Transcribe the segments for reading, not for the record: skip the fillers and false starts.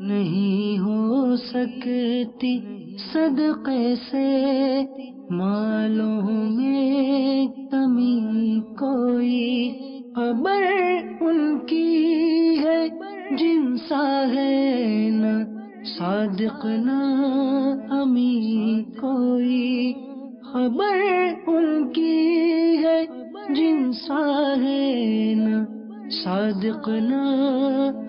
نہیں ہو سکتی صدقے سے مالوں میں کمی کوئی، خبر ان کی ہے جن سا ہے نہ صادق نہ امی کوئی، خبر ان کی ہے جن سا ہے نہ صادق نہ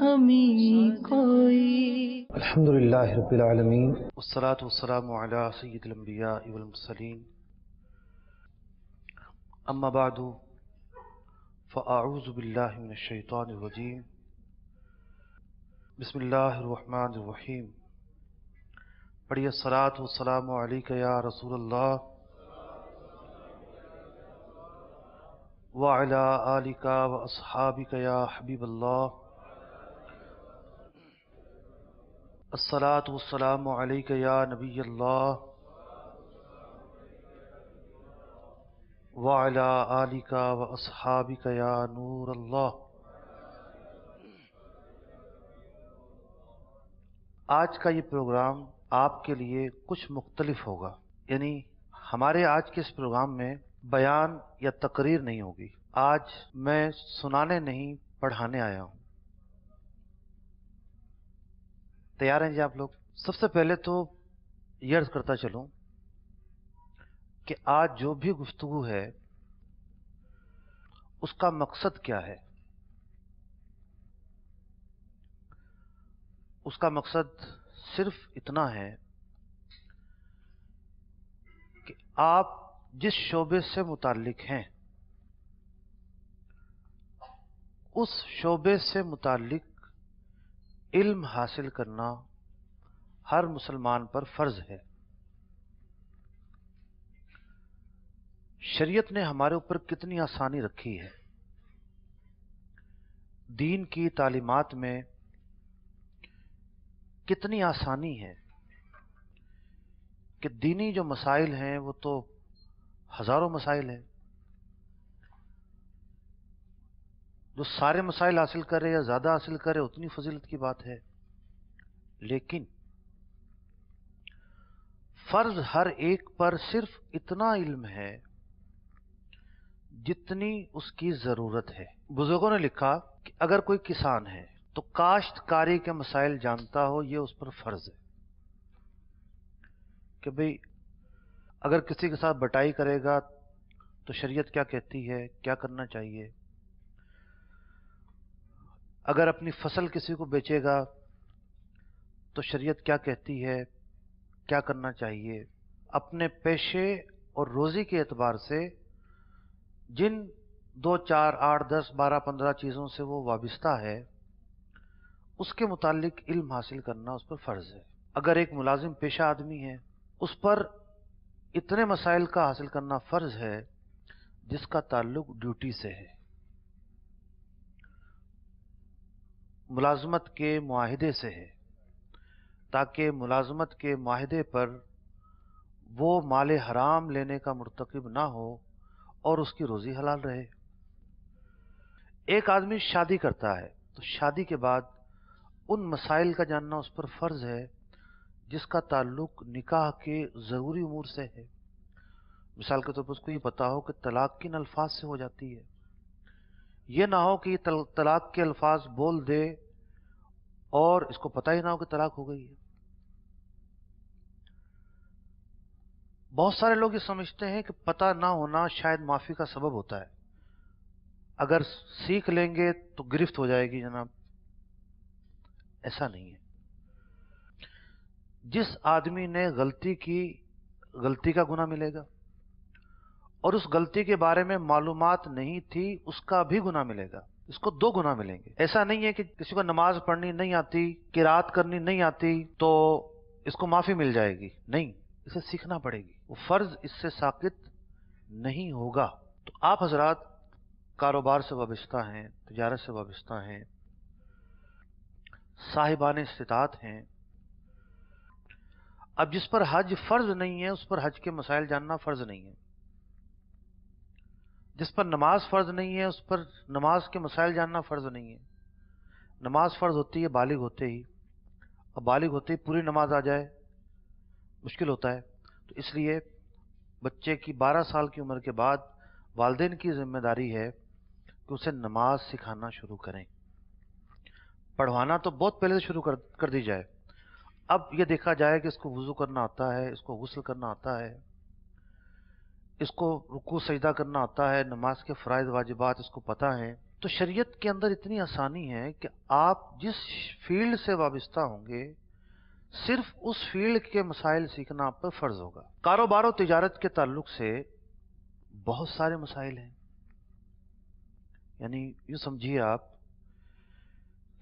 امی کوئی۔ الحمد للہ رب العالمین، والصلاة والسلام على سید الانبیاء والمرسلین، اما بعد فاعوذ باللہ من الشیطان الرجیم، بسم اللہ الرحمن الرحیم۔ پڑھیے الصلاة والسلام علیک یا رسول اللہ وعلی آلک واصحابک یا حبیب اللہ، الصلاة والسلام علیک یا نبی اللہ وعلی آلک واصحابک یا نور اللہ۔ آج کا یہ پروگرام آپ کے لیے کچھ مختلف ہوگا، یعنی ہمارے آج کے اس پروگرام میں بیان یا تقریر نہیں ہوگی۔ آج میں سنانے نہیں پڑھانے آیا ہوں۔ تیار ہیں جی آپ لوگ؟ سب سے پہلے تو یہ عرض کرتا چلوں کہ آج جو بھی گفتگو ہے اس کا مقصد کیا ہے؟ اس کا مقصد صرف اتنا ہے کہ آپ جس شعبے سے متعلق ہیں اس شعبے سے متعلق علم حاصل کرنا ہر مسلمان پر فرض ہے۔ شریعت نے ہمارے اوپر کتنی آسانی رکھی ہے، دین کی تعلیمات میں کتنی آسانی ہے کہ دینی جو مسائل ہیں وہ تو ہزاروں مسائل ہیں، جو سارے مسائل حاصل کرے یا زیادہ حاصل کرے اتنی فضیلت کی بات ہے، لیکن فرض ہر ایک پر صرف اتنا علم ہے جتنی اس کی ضرورت ہے۔ بزرگوں نے لکھا کہ اگر کوئی کسان ہے تو کاشتکاری کے مسائل جانتا ہو، یہ اس پر فرض ہے کہ بھئی اگر کسی کے ساتھ بٹائی کرے گا تو شریعت کیا کہتی ہے، کیا کرنا چاہیے، اگر اپنی فصل کسی کو بیچے گا تو شریعت کیا کہتی ہے، کیا کرنا چاہیے۔ اپنے پیشے اور روزی کے اعتبار سے جن 2 4 8 10 12 15 چیزوں سے وہ وابستہ ہے اس کے متعلق علم حاصل کرنا اس پر فرض ہے۔ اگر ایک ملازم پیشہ آدمی ہے اس پر اتنے مسائل کا حاصل کرنا فرض ہے جس کا تعلق ڈیوٹی سے ہے، ملازمت کے معاہدے سے ہے، تاکہ ملازمت کے معاہدے پر وہ مال حرام لینے کا مرتکب نہ ہو اور اس کی روزی حلال رہے۔ ایک آدمی شادی کرتا ہے تو شادی کے بعد ان مسائل کا جاننا اس پر فرض ہے جس کا تعلق نکاح کے ضروری امور سے ہے۔ مثال کے طور پر اس کو یہ پتا ہو کہ طلاق کن الفاظ سے ہو جاتی ہے، یہ نہ ہو کہ یہ طلاق کے الفاظ بول دے اور اس کو پتہ ہی نہ ہو کہ طلاق ہو گئی ہے۔ بہت سارے لوگ یہ سمجھتے ہیں کہ پتہ نہ ہونا شاید معافی کا سبب ہوتا ہے، اگر سیکھ لیں گے تو گرفت ہو جائے گی۔ جناب ایسا نہیں ہے۔ جس آدمی نے غلطی کی، غلطی کا گناہ ملے گا، اور اس غلطی کے بارے میں معلومات نہیں تھی اس کا بھی گناہ ملے گا، اس کو 2 گناہ ملیں گے۔ ایسا نہیں ہے کہ کسی کو نماز پڑھنی نہیں آتی، قرات کرنی نہیں آتی تو اس کو معافی مل جائے گی، نہیں، اسے سیکھنا پڑے گی، وہ فرض اس سے ساقط نہیں ہوگا۔ تو آپ حضرات کاروبار سے وابستہ ہیں، تجارت سے وابستہ ہیں، صاحبان استطاعت ہیں، اب جس پر حج فرض نہیں ہے اس پر حج کے مسائل جاننا فرض نہیں ہے، جس پر نماز فرض نہیں ہے اس پر نماز کے مسائل جاننا فرض نہیں ہے۔ نماز فرض ہوتی ہے بالغ ہوتے ہی، अब बालिग होते ही पूरी नमाज आ जाए मुश्किल होता है। तो इसलिए बच्चे की 12 साल की उम्र के बाद वालिदैन की जिम्मेदारी है कि उसे नमाज सिखाना शुरू करें। पढ़वाना तो बहुत पहले से शुरू कर दी जाए। अब यह देखा जाए कि इसको वुजू करना आता है, इसको गुस्ल करना आता है, इसको रुकू सजदा करना आता है, नमाज के फ़राइज़ वाजिबात इसको पता है। तो शरीयत के अंदर इतनी आसानी है कि आप जिस फील्ड से वाबस्ता होंगे सिर्फ उस फील्ड के मसाइल सीखना आप पर फर्ज होगा। कारोबार और तिजारत के ताल्लुक से बहुत सारे मसाइल हैं। यानी यूँ समझिए आप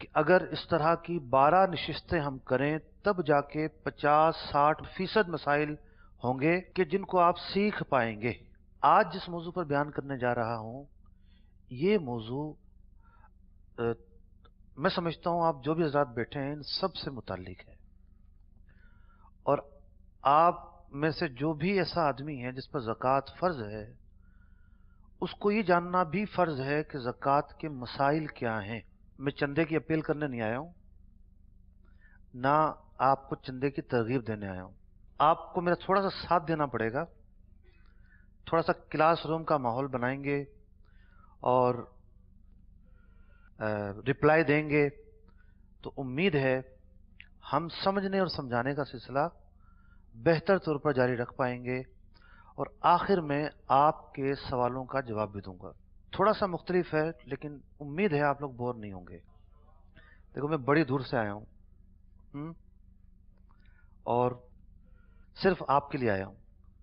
कि अगर इस तरह की 12 नशिस्तें हम करें तब जाके 50-60% मसाइल होंगे कि जिनको आप सीख पाएंगे। आज जिस मौजू पर बयान करने जा रहा हूं, ये मौजू मैं समझता हूं आप जो भी हज़रात बैठे हैं इन सब से मुताल्लिक है। और आप में से जो भी ऐसा आदमी है जिस पर ज़कात फ़र्ज है, उसको ये जानना भी फ़र्ज है कि ज़कात के मसाइल क्या हैं। मैं चंदे की अपील करने नहीं आया हूं, ना आपको चंदे की तरगीब देने आया हूं। आपको मेरा थोड़ा सा साथ देना पड़ेगा, थोड़ा सा क्लास रूम का माहौल बनाएंगे और रिप्लाई देंगे तो उम्मीद है हम समझने और समझाने का सिलसिला बेहतर तौर पर जारी रख पाएंगे और आखिर में आपके सवालों का जवाब भी दूंगा। थोड़ा सा मुख्तलिफ है लेकिन उम्मीद है आप लोग बोर नहीं होंगे। देखो मैं बड़ी दूर से आया हूं और सिर्फ आपके लिए आया हूं।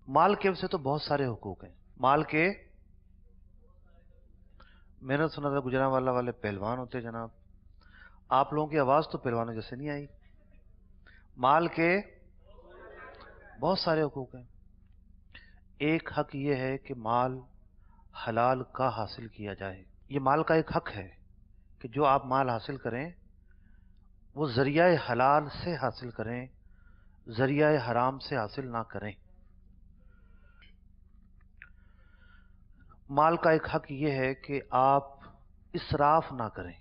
माल के वैसे तो बहुत सारे हुकूक हैं। माल के मैंने सुना था गुजरांवाला वाले पहलवान होते जनाब। आप लोगों की आवाज तो पहलवानों जैसे नहीं आई। माल के बहुत सारे हुकूक हैं। एक हक ये है कि माल हलाल का हासिल किया जाए। ये माल का एक हक है कि जो आप माल हासिल करें वो जरिया हलाल से हासिल करें, जरिया हराम से हासिल ना करें। माल का एक हक ये है कि आप इसराफ ना करें।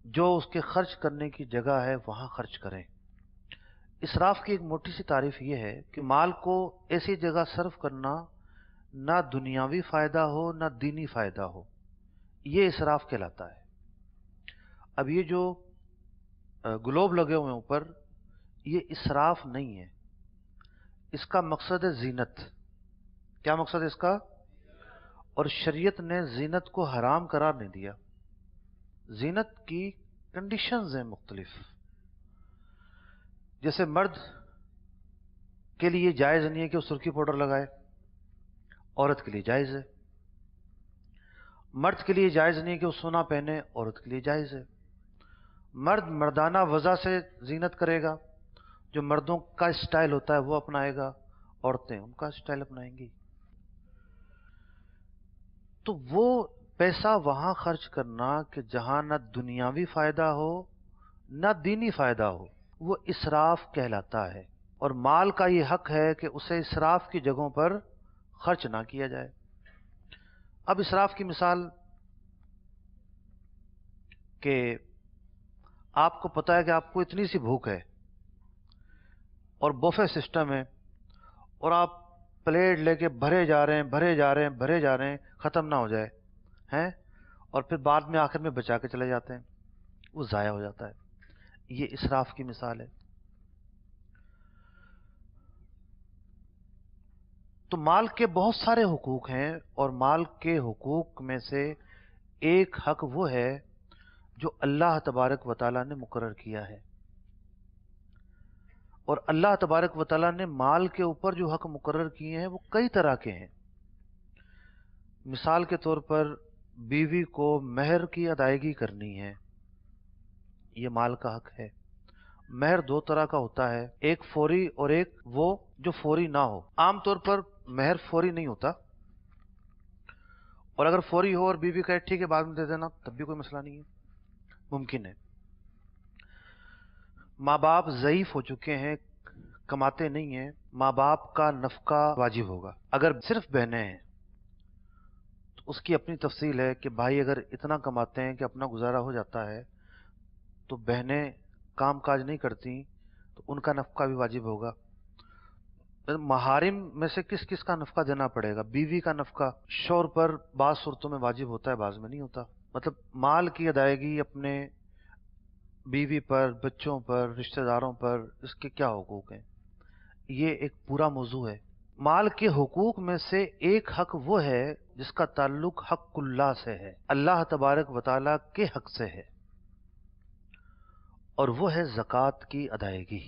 जो उसके खर्च करने की जगह है वहां खर्च करें। इसराफ की एक मोटी सी तारीफ यह है कि माल को ऐसी जगह सर्व करना ना दुनियावी फायदा हो ना दीनी फायदा हो, यह इसराफ कहलाता है। अब ये जो ग्लोब लगे हुए हैं ऊपर, ये इसराफ नहीं है। इसका मकसद है जीनत। क्या मकसद है इसका? और शरीयत ने जीनत को हराम करार नहीं दिया। जीनत की कंडीशंस हैं मुख्तलिफ। जैसे मर्द के लिए जायज नहीं है कि वो सुर्खी पाउडर लगाए, औरत के लिए जायज है। मर्द के लिए जायज नहीं है कि वो सोना पहने, औरत के लिए जायज है। मर्द मर्दाना वजह से जीनत करेगा, जो मर्दों का स्टाइल होता है वो अपनाएगा, औरतें उनका स्टाइल अपनाएंगी। तो वो पैसा वहां खर्च करना कि जहां ना दुनियावी फायदा हो ना दीनी फायदा हो, वो इसराफ कहलाता है। और माल का ये हक है कि उसे इसराफ की जगहों पर खर्च ना किया जाए। अब इसराफ की मिसाल कि आपको पता है कि आपको इतनी सी भूख है और बफे सिस्टम है और आप प्लेट लेके भरे जा रहे हैं, भरे जा रहे हैं, भरे जा रहे हैं, खत्म ना हो जाए हैं, और फिर बाद में आखिर में बचा के चले जाते हैं, वो जाया हो जाता है। ये इसराफ की मिसाल है। तो माल के बहुत सारे हुकूक हैं और माल के हुकूक में से एक हक वो है जो अल्लाह तबारक व तआला ने मुकर्रर किया है। और अल्लाह तबारक व तआला ने माल के ऊपर जो हक मुकर्रर किए हैं वो कई तरह के हैं। मिसाल के तौर पर बीवी को महर की अदायगी करनी है, ये माल का हक है। महर दो तरह का होता है, एक फौरी और एक वो जो फौरी ना हो। आमतौर पर महर फौरी नहीं होता, और अगर फौरी हो और बीवी कहे ठीक है बाद में दे देना, तब भी कोई मसला नहीं है, मुमकिन है। माँ बाप ज़ईफ हो चुके हैं, कमाते नहीं हैं, माँ बाप का नफका वाजिब होगा। अगर सिर्फ बहनें हैं तो उसकी अपनी तफसील है कि भाई अगर इतना कमाते हैं कि अपना गुजारा हो जाता है तो बहनें काम काज नहीं करती तो उनका नफका भी वाजिब होगा। महारिम में से किस किस का नफका देना पड़ेगा? बीवी का नफका शौहर पर बाज़ सूरतों में वाजिब होता है, बाज़ में नहीं होता। मतलब माल की अदायगी अपने बीवी पर, बच्चों पर, रिश्तेदारों पर, इसके क्या हुकूक हैं, ये एक पूरा मौजू है। माल के हुकूक में से एक हक वो है जिसका ताल्लुक हक़ुल्लाह से है, अल्लाह तबारक व तआला के हक से है, और वो है ज़कात की अदायगी।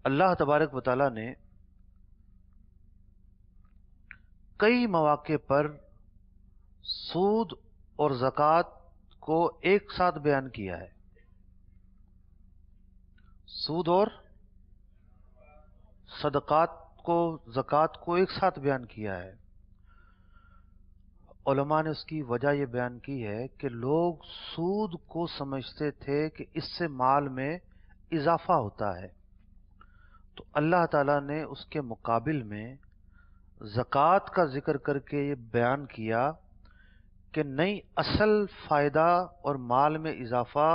अल्लाह तबारक व तआला ने कई मौके पर सूद और ज़कात को एक साथ बयान किया है। सूद और सदक़ात को, ज़कात को एक साथ बयान किया है। उलमा ने उसकी वजह यह बयान की है कि लोग सूद को समझते थे कि इससे माल में इजाफा होता है, तो अल्लाह ताला ने उसके मुकाबिल में ज़कात का जिक्र करके ये बयान किया कि नहीं, असल फ़ायदा और माल में इजाफा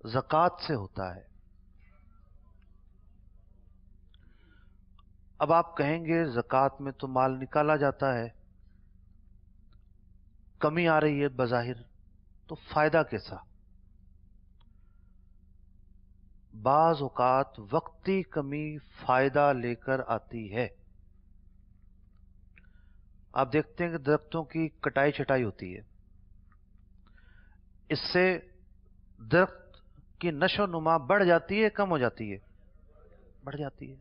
ज़कात से होता है। अब आप कहेंगे ज़कात में तो माल निकाला जाता है, कमी आ रही है बज़ाहिर, तो फ़ायदा कैसा? बाज़ औक़ात वक्ती कमी फ़ायदा लेकर आती है। आप देखते हैं कि दरख्तों की कटाई छटाई होती है, इससे दरख्त की नशो नुमा बढ़ जाती है, कम हो जाती है? बढ़ जाती है।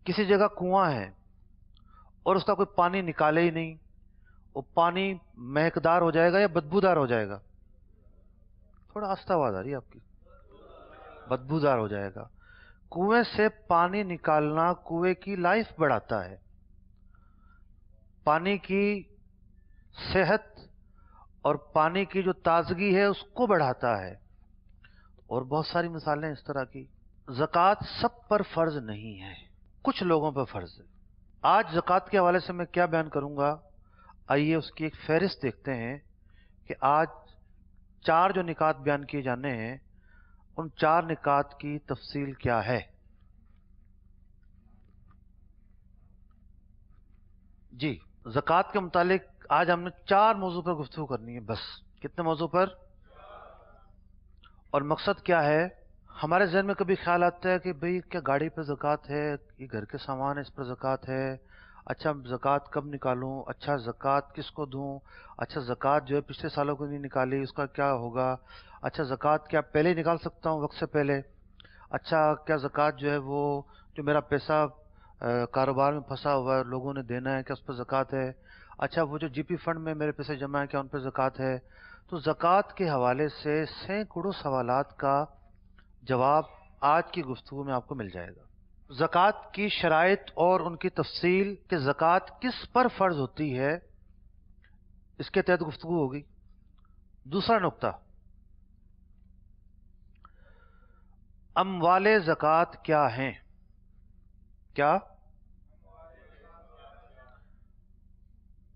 किसी जगह कुआं है और उसका कोई पानी निकाले ही नहीं, वो पानी महकदार हो जाएगा या बदबूदार हो जाएगा? थोड़ा आस्था आवाज आ रही है आपकी। बदबूदार हो जाएगा। कुएं से पानी निकालना कुएं की लाइफ बढ़ाता है, पानी की सेहत और पानी की जो ताजगी है उसको बढ़ाता है, और बहुत सारी मिसालें इस तरह की। ज़कात सब पर फर्ज नहीं है, कुछ लोगों पर फर्ज है। आज ज़कात के हवाले से मैं क्या बयान करूंगा, आइए उसकी एक फहरिस्त देखते हैं कि आज 4 जो निकात बयान किए जाने हैं, उन 4 निकात की तफसील क्या है। जी, ज़कात के मुतालिक आज हमने 4 मौजू पर गुफ्तगू करनी है बस। कितने मौजू पर? और मकसद क्या है? हमारे जहन में कभी ख्याल आता है कि भाई क्या गाड़ी पर ज़कात है, ये घर के सामान है इस पर ज़कात है, अच्छा ज़कात कब निकालूं, अच्छा ज़कात किसको दूं, अच्छा ज़कात जो है पिछले सालों को नहीं निकाली उसका क्या होगा, अच्छा ज़कात क्या पहले ही निकाल सकता हूं वक्त से पहले, अच्छा क्या ज़कात जो है वो जो मेरा पैसा कारोबार में फंसा हुआ है लोगों ने देना है, क्या उस पर ज़कात है, अच्छा वो जो जीपी फंड में मेरे पैसे जमा है क्या उन पर ज़कात है। तो ज़कात के हवाले से सैकड़ों सवालात का जवाब आज की गुफ्तगू में आपको मिल जाएगा। ज़कात की शराइत और उनकी तफसील कि ज़कात किस पर फर्ज होती है, इसके तहत गुफ्तगू होगी। दूसरा नुक्ता, अमवाले ज़कात क्या हैं? क्या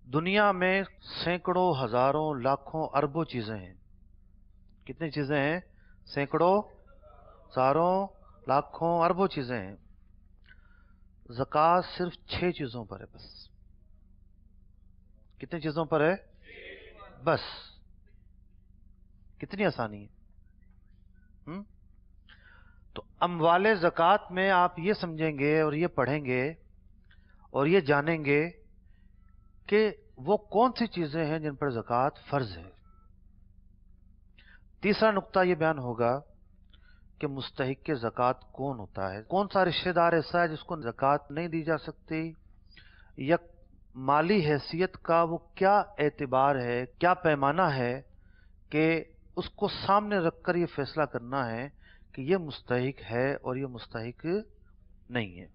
दुनिया में सैकड़ों, हजारों, लाखों, अरबों चीजें हैं। कितनी चीजें हैं? सैकड़ों, हजारों, लाखों, अरबों चीजें हैं। ज़कात सिर्फ 6 चीजों पर है बस। कितनी चीजों पर है? बस। कितनी आसानी है। तो अमवाले ज़कात में आप ये समझेंगे और ये पढ़ेंगे और ये जानेंगे कि वो कौन सी चीजें हैं जिन पर ज़कात फर्ज है। तीसरा नुक्ता ये बयान होगा कि मुस्तहिक के ज़कात कौन होता है, कौन सा रिश्तेदार ऐसा है जिसको ज़कात नहीं दी जा सकती, या माली हैसियत का वो क्या एतबार है, क्या पैमाना है कि उसको सामने रखकर ये फैसला करना है कि ये मुस्तहिक है और ये मुस्तहिक नहीं है।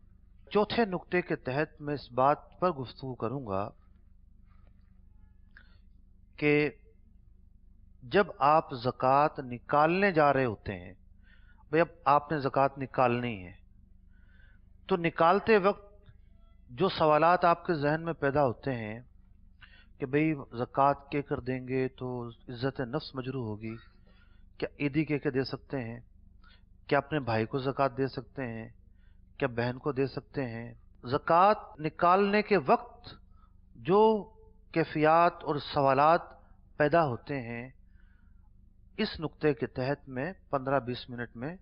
चौथे नुक्ते के तहत मैं इस बात पर गुफ्तगू करूंगा कि जब आप ज़कात निकालने जा रहे होते हैं, भाई अब आपने ज़कात निकालनी है, तो निकालते वक्त जो सवालात आपके जहन में पैदा होते हैं کہ भाई ज़कात के कर देंगे तो इज़्ज़त नफ्स मजरू होगी, क्या ईदी के दे सकते हैं, क्या अपने भाई को ज़कात दे सकते हैं, क्या बहन को दे सकते हैं। ज़कात निकालने के वक्त जो कैफियत और सवालात पैदा होते हैं, इस नुक्ते के तहत मैं 15-20 मिनट में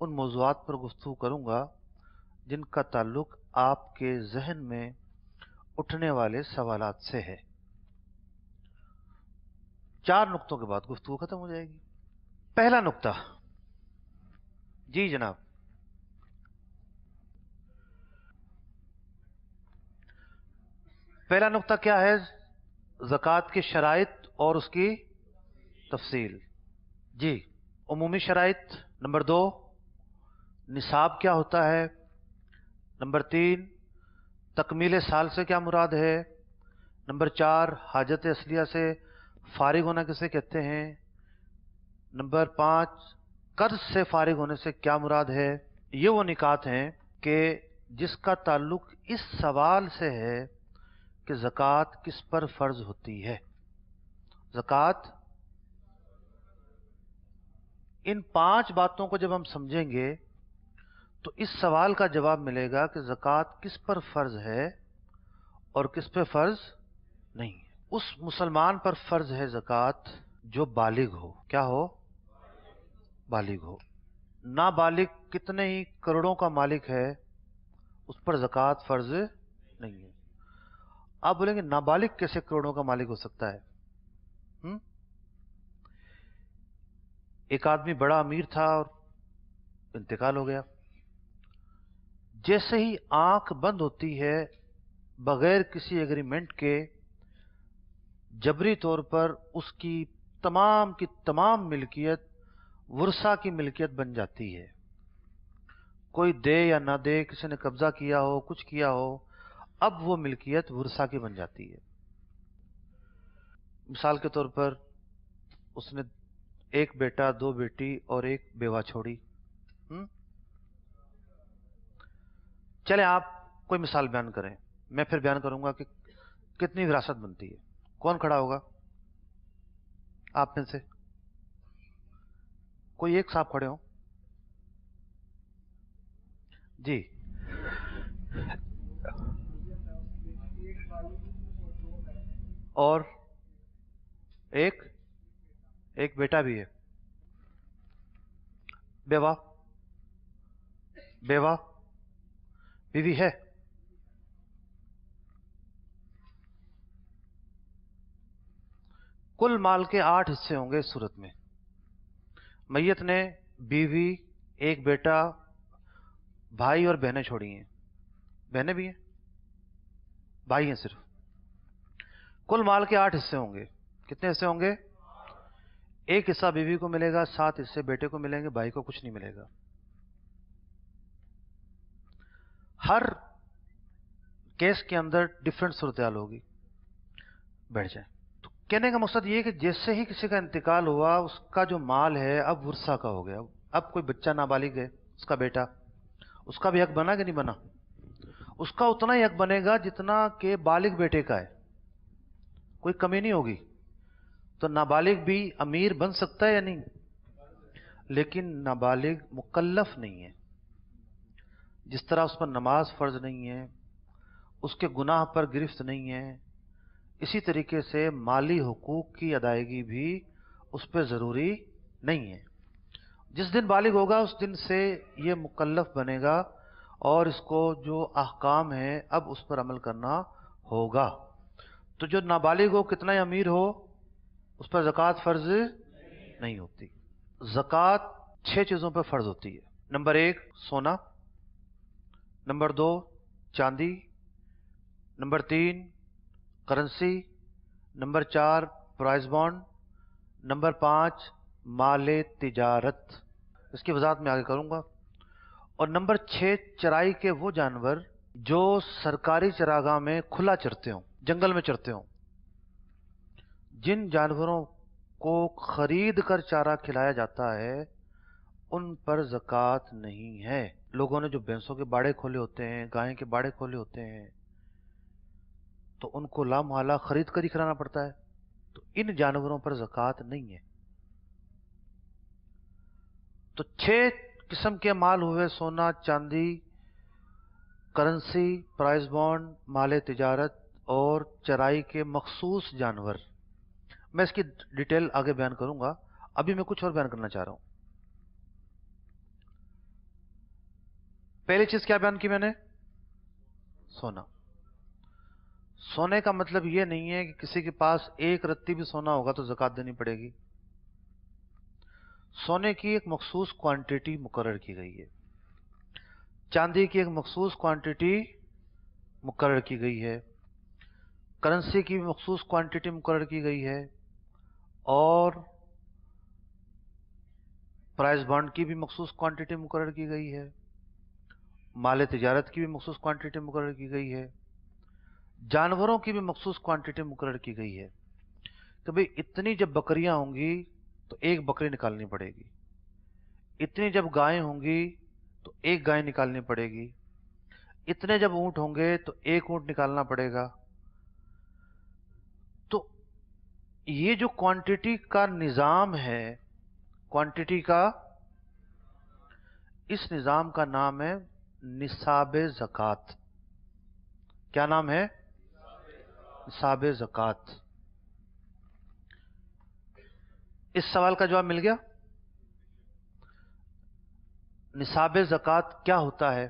उन मौज़ूआत पर गुफ्तगू करूँगा जिनका ताल्लुक आपके जहन में उठने वाले सवालात से है। 4 नुक्तों के बाद गुफ्तगू खत्म हो जाएगी। पहला नुक्ता, जी जनाब। पहला नुक्ता क्या है? ज़कात की शराइत और उसकी तफसील। जी, उमूमी शराइत। नंबर 2, निसाब क्या होता है। नंबर 3, तकमील साल से क्या मुराद है। नंबर 4, हाजत असलिया से फारिग होना किसे कहते हैं। नंबर 5, कर्ज से फारिग होने से क्या मुराद है। ये वो निकात हैं कि जिसका ताल्लुक इस सवाल से है कि ज़कात किस पर फर्ज होती है। ज़कात, इन 5 बातों को जब हम समझेंगे तो इस सवाल का जवाब मिलेगा कि ज़कात किस पर फर्ज है और किस पे फर्ज नहीं है। उस मुसलमान पर फर्ज है ज़कात जो बालिग हो। क्या हो? बालिग हो। नाबालिग कितने ही करोड़ों का मालिक है, उस पर ज़कात फर्ज नहीं है। आप बोलेंगे नाबालिग कैसे करोड़ों का मालिक हो सकता है? एक आदमी बड़ा अमीर था और इंतकाल हो गया। जैसे ही आंख बंद होती है, बगैर किसी एग्रीमेंट के जबरी तौर पर उसकी तमाम की तमाम मिल्कियत वर्सा की मिल्कियत बन जाती है। कोई दे या ना दे, किसी ने कब्जा किया हो, कुछ किया हो, अब वो मिल्कियत वर्सा की बन जाती है। मिसाल के तौर पर उसने 1 बेटा, 2 बेटी और 1 बेवा छोड़ी। चले आप कोई मिसाल बयान करें, मैं फिर बयान करूंगा कि कितनी विरासत बनती है। कौन खड़ा होगा आप में से? कोई एक साहब खड़े हो जी। और एक बेटा भी है। बेवा बीवी है। कुल माल के 8 हिस्से होंगे इस सूरत में। मैयत ने बीवी, 1 बेटा, भाई और बहनें छोड़ी हैं। बहनें भी हैं, भाई हैं सिर्फ। कुल माल के 8 हिस्से होंगे। कितने हिस्से होंगे? 1 हिस्सा बीवी को मिलेगा, 7 हिस्से बेटे को मिलेंगे, भाई को कुछ नहीं मिलेगा। हर केस के अंदर डिफरेंट सूरत-ए-हाल होगी। बैठ जाए। तो कहने का मकसद ये है कि जैसे ही किसी का इंतकाल हुआ, उसका जो माल है अब वर्सा का हो गया। अब कोई बच्चा नाबालिग है, उसका बेटा, उसका भी हक बना कि नहीं बना? उसका उतना ही हक बनेगा जितना कि बालिग बेटे का है, कोई कमी नहीं होगी। तो नाबालिग भी अमीर बन सकता है या नहीं? लेकिन नाबालिग मुकल्लफ नहीं है। जिस तरह उस पर नमाज फर्ज नहीं है, उसके गुनाह पर गिरफ्त नहीं है, इसी तरीके से माली हुकूक की अदायगी भी उस पर ज़रूरी नहीं है। जिस दिन बालिग होगा उस दिन से ये मुकल्लफ बनेगा और इसको जो अहकाम है अब उस पर अमल करना होगा। तो जो नाबालिग हो, कितना ही अमीर हो, उस पर ज़कात फर्ज नहीं होती। ज़कात 6 चीज़ों पर फर्ज होती है। नंबर 1 सोना, नंबर 2 चांदी, number 3 currency, number 4 price bond, number 5 माले तिजारत। इसकी वजाहत मैं आगे करूंगा। और नंबर 6 चराई के वो जानवर जो सरकारी चरागाह में खुला चरते हों, जंगल में चरते हों। जिन जानवरों को खरीद कर चारा खिलाया जाता है उन पर ज़कात नहीं है। लोगों ने जो भैंसों के बाड़े खोले होते हैं, गाय के बाड़े खोले होते हैं, تو ان کو لامحالہ خرید کر ہی کرانا پڑتا ہے، تو ان جانوروں پر زکوٰۃ نہیں ہے۔ تو 6 قسم کے مال ہوئے: سونا، چاندی، کرنسی، پرائز بانڈ، مال تجارت اور چرائی کے مخصوص جانور۔ میں اس کی ڈیٹیل آگے بیان کروں گا، ابھی میں کچھ اور بیان کرنا چاہ رہا ہوں۔ پہلی چیز کیا بیان کی میں نے؟ سونا۔ سونے کا مطلب یہ نہیں ہے کہ کسی کے پاس ایک رتی بھی سونا ہوگا تو زکوٰۃ دینی پڑے گی۔ سونے کی ایک مخصوص کوانٹٹی مقرر کی گئی ہے، چاندی کی ایک مخصوص کوانٹٹی مقرر کی گئی ہے، کرنسی کی مخصوص کوانٹٹی مقرر کی گئی ہے، اور پرائز بانڈ کی بھی مخصوص کوانٹٹی مقرر کی گئی ہے، مال تجارت کی بھی مخصوص کوانٹٹی مقرر کی گئی ہے، جانوروں کی بھی مخصوص کوانٹٹی مقرر کی گئی ہے کہ بھئی اتنی جب بکریاں ہوں گی تو ایک بکری نکالنی پڑے گی، اتنی جب گائیں ہوں گی تو ایک گائے نکالنی پڑے گی، اتنے جب اونٹ ہوں گے تو ایک اونٹ نکالنا پڑے گا۔ تو یہ جو کوانٹٹی کا نظام ہے، کوانٹٹی کا، اس نظام کا نام ہے نصاب زکوٰۃ۔ کیا نام ہے؟ نصاب زکوٰۃ۔ اس سوال کا جواب مل گیا؟ نصاب زکوٰۃ کیا ہوتا ہے؟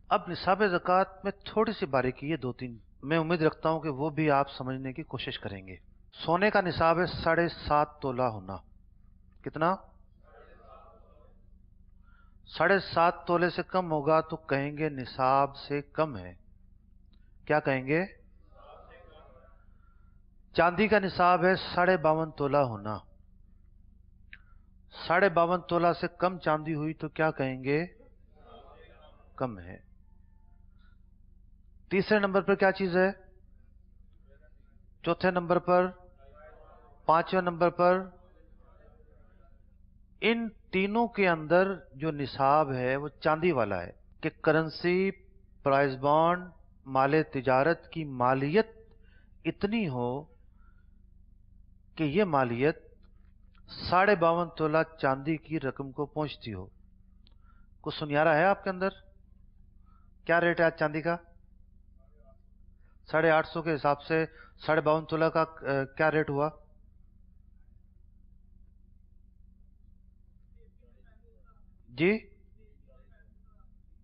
اب نصاب زکوٰۃ میں تھوڑی سی باریکی ہے، 2-3، میں امید رکھتا ہوں کہ وہ بھی آپ سمجھنے کی کوشش کریں گے۔ سونے کا نصاب ہے 7.5 تولہ ہونا۔ کتنا؟ 7.5 تولے سے کم ہوگا تو کہیں گے نصاب سے کم ہے۔ کیا کہیں گے؟ چاندی کا نصاب ہے 52.5 تولہ ہونا۔ 52.5 تولہ سے کم چاندی ہوئی تو کیا کہیں گے؟ کم ہے۔ تیسرے نمبر پر کیا چیز ہے؟ چوتھے نمبر پر، پانچویں نمبر پر، ان تینوں کے اندر جو نصاب ہے وہ چاندی والا ہے کہ کرنسی، پرائز بانڈ، مال تجارت کی مالیت اتنی ہو کہ یہ مالیت 52.5 تولہ چاندی کی رقم کو پہنچتی ہو۔ کچھ سنیارا ہے آپ کے اندر؟ کیا ریٹ ہے آج چاندی کا؟ 850 کے حساب سے 52.5 تولہ کا کیا ریٹ ہوا؟ جی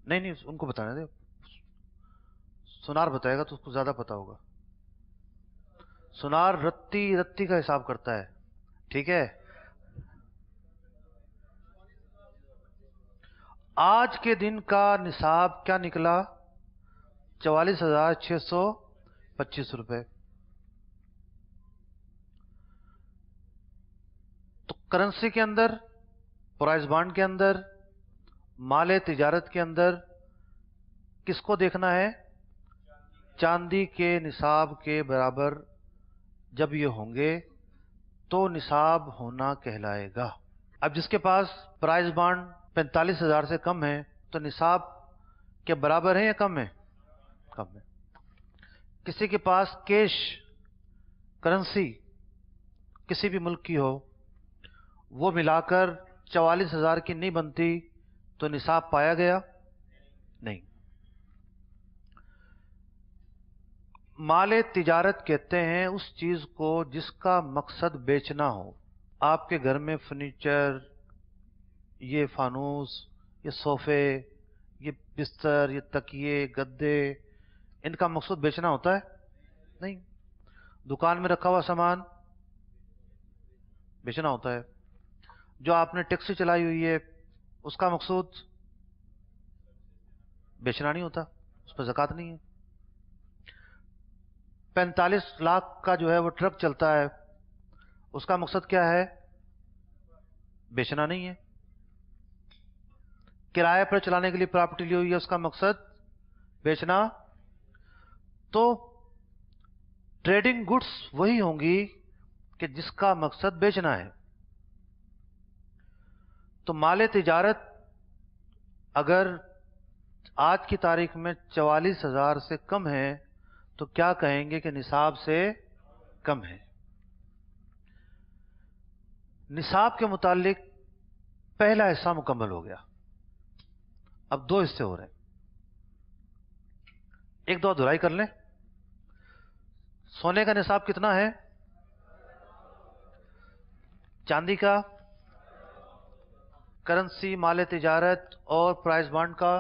نہیں، ان کو بتانے دے، سنار بتائے گا تو اس کو زیادہ پتا ہوگا۔ سنار رتی کا حساب کرتا ہے، ٹھیک ہے؟ آج کے دن کا نصاب کیا نکلا؟ 44,625 روپے۔ تو کرنسی کے اندر، پرائز بانڈ کے اندر، مال تجارت کے اندر کس کو دیکھنا ہے؟ چاندی کے نصاب کے برابر جب یہ ہوں گے تو نصاب ہونا کہلائے گا۔ اب جس کے پاس پرائز بانڈ 45,000 سے کم ہے تو نصاب کے برابر ہے یا کم ہے؟ کم ہے۔ کسی کے پاس کیش کرنسی کسی بھی ملک کی ہو، وہ ملا کر 44,000 کی نہیں بنتی تو نصاب پایا گیا؟ نہیں۔ مال تجارت کہتے ہیں اس چیز کو جس کا مقصد بیچنا ہو۔ آپ کے گھر میں فرنیچر، یہ فانوس، یہ صوفے، یہ بستر، یہ تکیے، گدے، ان کا مقصد بیچنا ہوتا ہے؟ نہیں۔ دکان میں رکھا ہوا سامان بیچنا ہوتا ہے۔ جو آپ نے ٹیکسی چلائی ہوئی ہے اس کا مقصود بیچنا نہیں ہوتا، اس پہ زکوٰۃ نہیں ہے۔ 45 لاکھ کا جو ہے وہ ٹرک چلتا ہے، اس کا مقصد کیا ہے؟ بیچنا نہیں ہے۔ کرایہ پر چلانے کے لیے پراپرٹی لی ہوئی ہے، اس کا مقصد بیچنا۔ تو ٹریڈنگ گڈس وہی ہوں گی کہ جس کا مقصد بیچنا ہے۔ تو مال تجارت اگر آج کی تاریخ میں 44,000 سے کم ہے تو کیا کہیں گے کہ نصاب سے کم ہے. نصاب کے متعلق پہلا حصہ مکمل ہو گیا. اب دو حصے ہو رہے ہیں. ایک دو دہرائی کر لیں. سونے کا نصاب کتنا ہے؟ چاندی کا، کرنسی، مال تجارت اور پرائز بانڈ کا،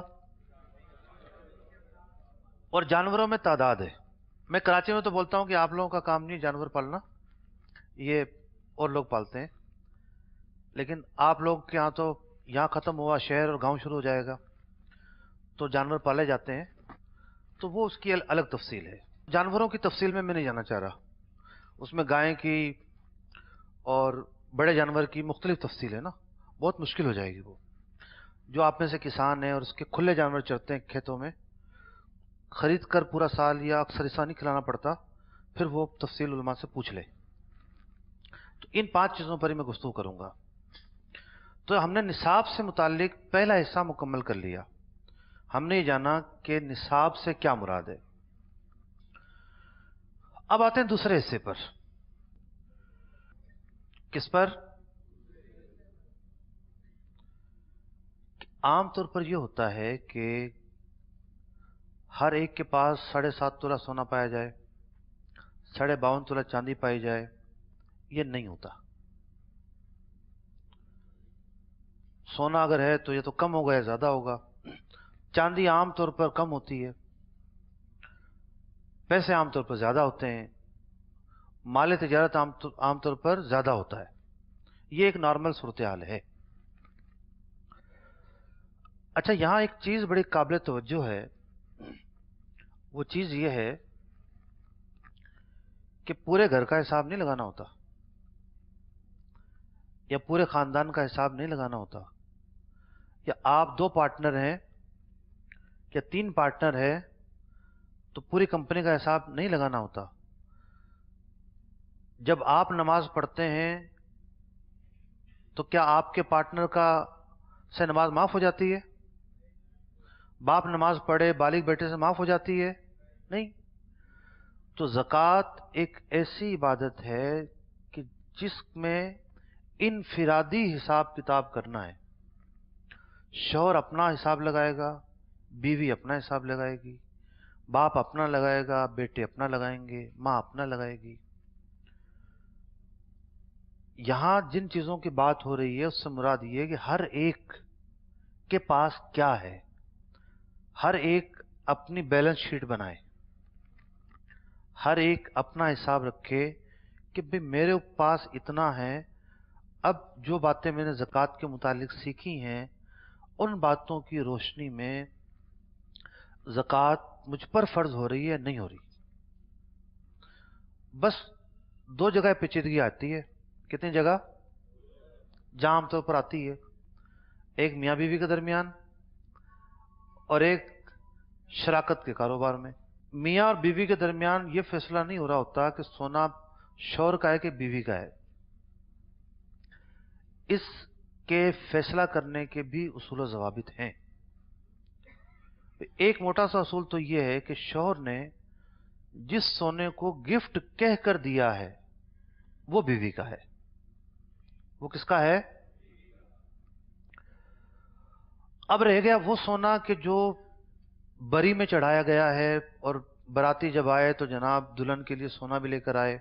اور جانوروں میں تعداد ہے. میں کراچی میں تو بولتا ہوں کہ آپ لوگوں کا کام نہیں جانور پالنا، یہ اور لوگ پالتے ہیں. لیکن آپ لوگ کے ہاں تو یہاں ختم ہوا شہر اور گاؤں شروع ہو جائے گا تو جانور پالے جاتے ہیں، تو وہ اس کی الگ تفصیل ہے. جانوروں کی تفصیل میں نہیں جانا چاہ رہا. اس میں گائے کی اور بڑے جانور کی مختلف تفصیل ہے نا، بہت مشکل ہو جائے گی. وہ جو آپ میں سے کسان ہیں اور اس کے کھلے جانور چرتے ہیں کھیتوں میں، خرید کر پورا سال یا اکثر ایسا نہیں کھلانا پڑتا، پھر وہ تفصیل علماء سے پوچھ لے. تو ان 5 چیزوں پر ہی میں گفتگو کروں گا. تو ہم نے نصاب سے متعلق پہلا حصہ مکمل کر لیا. ہم نے یہ جانا کہ نصاب سے کیا مراد ہے. اب آتے ہیں دوسرے حصے پر. کس پر؟ عام طور پر یہ ہوتا ہے کہ ہر ایک کے پاس 7.5 تولہ سونا پایا جائے، 52.5 تولہ چاندی پائی جائے. یہ نہیں ہوتا. سونا اگر ہے تو یہ تو کم ہوگا یا زیادہ ہوگا. چاندی عام طور پر کم ہوتی ہے، پیسے عام طور پر زیادہ ہوتے ہیں، مال تجارت عام طور پر زیادہ ہوتا ہے. یہ ایک نارمل صورتحال ہے. اچھا، یہاں ایک چیز بڑی قابل توجہ ہے. وہ چیز یہ ہے کہ پورے گھر کا حساب نہیں لگانا ہوتا، یا پورے خاندان کا حساب نہیں لگانا ہوتا، یا آپ 2 پارٹنر ہیں یا 3 پارٹنر ہیں تو پوری کمپنی کا حساب نہیں لگانا ہوتا. جب آپ نماز پڑھتے ہیں تو کیا آپ کے پارٹنر سے نماز معاف ہو جاتی ہے؟ باپ نماز پڑھے بالغ بیٹے سے معاف ہو جاتی ہے؟ نہیں. تو زکوٰۃ ایک ایسی عبادت ہے کہ جس میں انفرادی حساب کتاب کرنا ہے. شوہر اپنا حساب لگائے گا، بیوی اپنا حساب لگائے گی، باپ اپنا لگائے گا، بیٹے اپنا لگائیں گے، ماں اپنا لگائے گی. یہاں جن چیزوں کی بات ہو رہی ہے اس سے مراد یہ ہے کہ ہر ایک کے پاس کیا ہے. ہر ایک اپنی بیلنس شیٹ بنائے، ہر ایک اپنا حساب رکھے کہ بھئی میرے پاس اتنا ہے. اب جو باتیں میں نے زکوٰۃ کے متعلق سیکھی ہیں ان باتوں کی روشنی میں زکوٰۃ مجھ پر فرض ہو رہی ہے نہیں ہو رہی. بس 2 جگہ پیچیدگی آتی ہے. کتنی جگہ؟ جہاں عام طور پر آتی ہے. ایک میاں بیوی کے درمیان اور ایک شراکت کے کاروبار میں. میاں اور بیوی کے درمیان یہ فیصلہ نہیں ہو رہا ہوتا کہ سونا شوہر کا ہے کہ بیوی کا ہے. اس کے فیصلہ کرنے کے بھی اصول و ضوابط ہیں. ایک موٹا سا اصول تو یہ ہے کہ شوہر نے جس سونے کو گفٹ کہہ کر دیا ہے وہ بیوی کا ہے. وہ کس کا ہے؟ اب رہ گیا وہ سونا کہ جو بری میں چڑھایا گیا ہے، اور باراتی جب آئے تو جناب دلہن کے لیے سونا بھی لے کر آئے،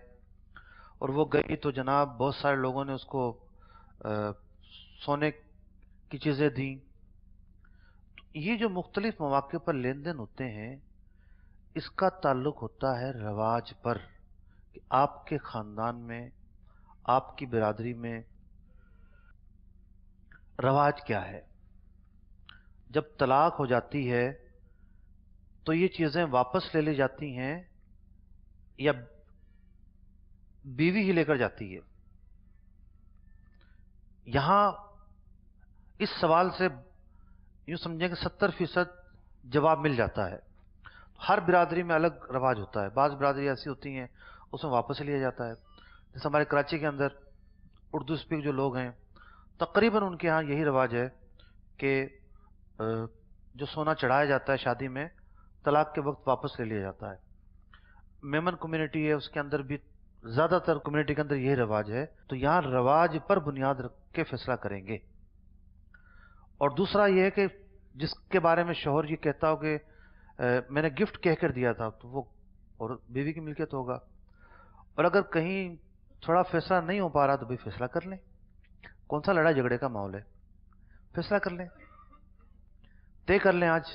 اور وہ گئی تو جناب بہت سارے لوگوں نے اس کو سونے کی چیزیں دیں. یہ جو مختلف مواقع پر لین دین ہوتے ہیں اس کا تعلق ہوتا ہے رواج پر، کہ آپ کے خاندان میں، آپ کی برادری میں رواج کیا ہے. جب طلاق ہو جاتی ہے تو یہ چیزیں واپس لے لی جاتی ہیں یا بیوی ہی لے کر جاتی ہے. یہاں اس سوال سے یوں سمجھیں کہ 70% جواب مل جاتا ہے. ہر برادری میں الگ رواج ہوتا ہے. بعض برادری ایسی ہوتی ہیں اس میں واپس لیا جاتا ہے. جیسے ہمارے کراچی کے اندر اردو اسپیک جو لوگ ہیں تقریباً ان کے ہاں یہی رواج ہے کہ جو سونا چڑھایا جاتا ہے شادی میں طلاق کے وقت واپس لے لیا جاتا ہے. मेमन कम्युनिटी है उसके अंदर भी ज़्यादातर कम्युनिटी के अंदर यही रवाज है, तो यहाँ रवाज पर बुनियाद रख के फैसला करेंगे। और दूसरा ये है कि जिसके बारे में शौहर ये कहता हो कि मैंने गिफ्ट कह कर दिया था, तो वो और बीवी की मिल्कियत होगा। और अगर कहीं थोड़ा फैसला नहीं हो पा रहा तो भी फैसला कर लें। कौन सा लड़ाई झगड़े का माहौल है, फैसला कर लें, तय कर लें आज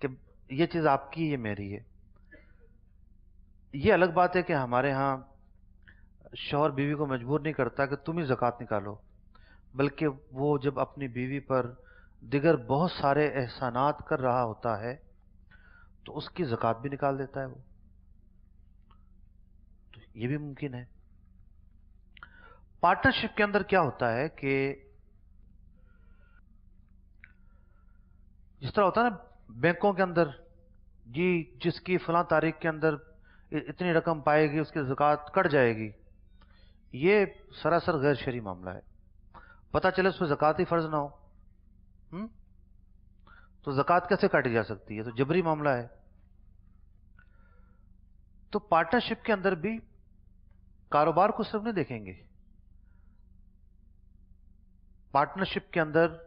कि ये चीज़ आपकी, ये मेरी है। ये अलग बात है कि हमारे यहाँ शौहर बीवी को मजबूर नहीं करता कि तुम ही ज़कात निकालो, बल्कि वो जब अपनी बीवी पर दिगर बहुत सारे एहसानात कर रहा होता है तो उसकी ज़कात भी निकाल देता है वो। तो ये भी मुमकिन है। पार्टनरशिप के अंदर क्या होता है कि जिस तरह होता है ना बैंकों के अंदर, जी जिसकी फलां तारीख के अंदर इतनी रकम पाएगी उसकी ज़कात कट जाएगी, ये सरासर गैर शरई मामला है। पता चले उस पर ज़कात ही फर्ज ना हो, तो ज़कात कैसे काटी जा सकती है? तो जबरी मामला है। तो पार्टनरशिप के अंदर भी कारोबार को सिर्फ नहीं देखेंगे। पार्टनरशिप के अंदर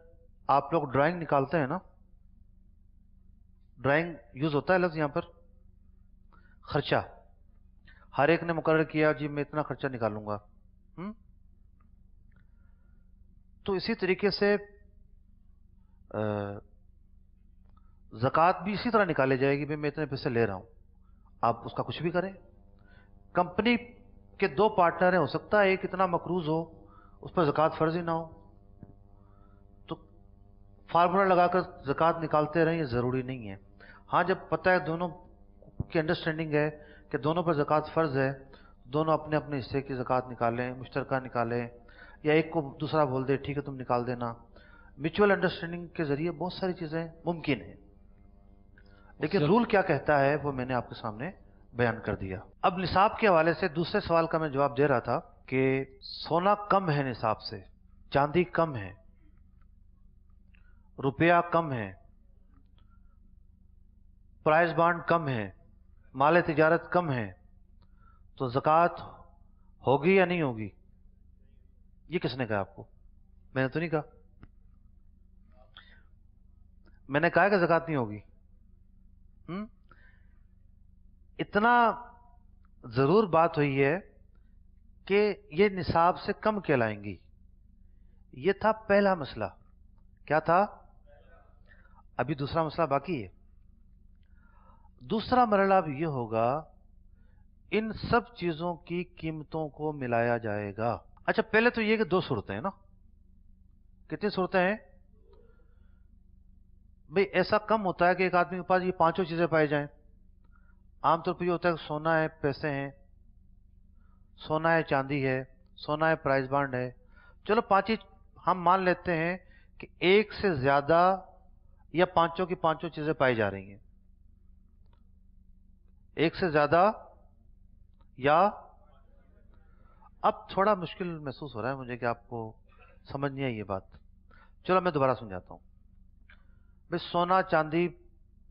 आप लोग ड्राइंग निकालते हैं ना, ड्राइंग यूज होता है लफ्ज़ यहां पर। खर्चा हर एक ने मुकर्रर किया, जी मैं इतना खर्चा निकालूंगा। तो इसी तरीके से ज़कात भी इसी तरह निकाली जाएगी, भाई मैं इतने पैसे ले रहा हूं, आप उसका कुछ भी करें। कंपनी के दो पार्टनर हैं, हो सकता है एक इतना मकरूज हो उस पर ज़कात फर्ज ही ना हो, तो फार्मूला लगाकर ज़कात निकालते रहें, ये ज़रूरी नहीं है। हाँ, जब पता है दोनों की अंडरस्टैंडिंग है कि दोनों पर ज़कात फ़र्ज है, दोनों अपने अपने हिस्से की ज़कात निकालें, मुश्तरका निकालें, या एक को दूसरा बोल दे ठीक है तुम निकाल देना। म्यूचुअल अंडरस्टैंडिंग के ज़रिए बहुत सारी चीज़ें मुमकिन हैं। लेकिन रूल क्या कहता है वो मैंने आपके सामने बयान कर दिया। अब निसाब के हवाले से दूसरे सवाल का मैं जवाब दे रहा था कि सोना कम है निसाब से, चांदी कम है, रुपया कम है, प्राइस बॉन्ड कम है, माल तिजारत कम है, तो ज़कात होगी या नहीं होगी? ये किसने कहा आपको? मैंने तो नहीं कहा। मैंने कहा कि ज़कात नहीं होगी। इतना जरूर बात हुई है कि ये निसाब से कम कहलाएंगी। ये था पहला मसला। क्या था? अभी दूसरा मसला बाकी है। दूसरा मरला अब ये होगा, इन सब चीजों की कीमतों को मिलाया जाएगा। अच्छा, पहले तो ये कि दो सूरतें हैं ना। कितनी सूरतें हैं भाई? ऐसा कम होता है कि एक आदमी के पास ये पांचों चीजें पाई जाएं। आमतौर पर ये होता है कि सोना है, पैसे हैं, सोना है, चांदी है, सोना है, प्राइस बॉन्ड है। चलो पांच ही हम मान लेते हैं कि एक से ज्यादा या पांचों की पांचों चीजें पाई जा रही हैं। एक से ज्यादा या, अब थोड़ा मुश्किल महसूस हो रहा है मुझे कि आपको समझ नहीं आई ये बात। चलो मैं दोबारा समझाता हूं भाई। सोना, चांदी,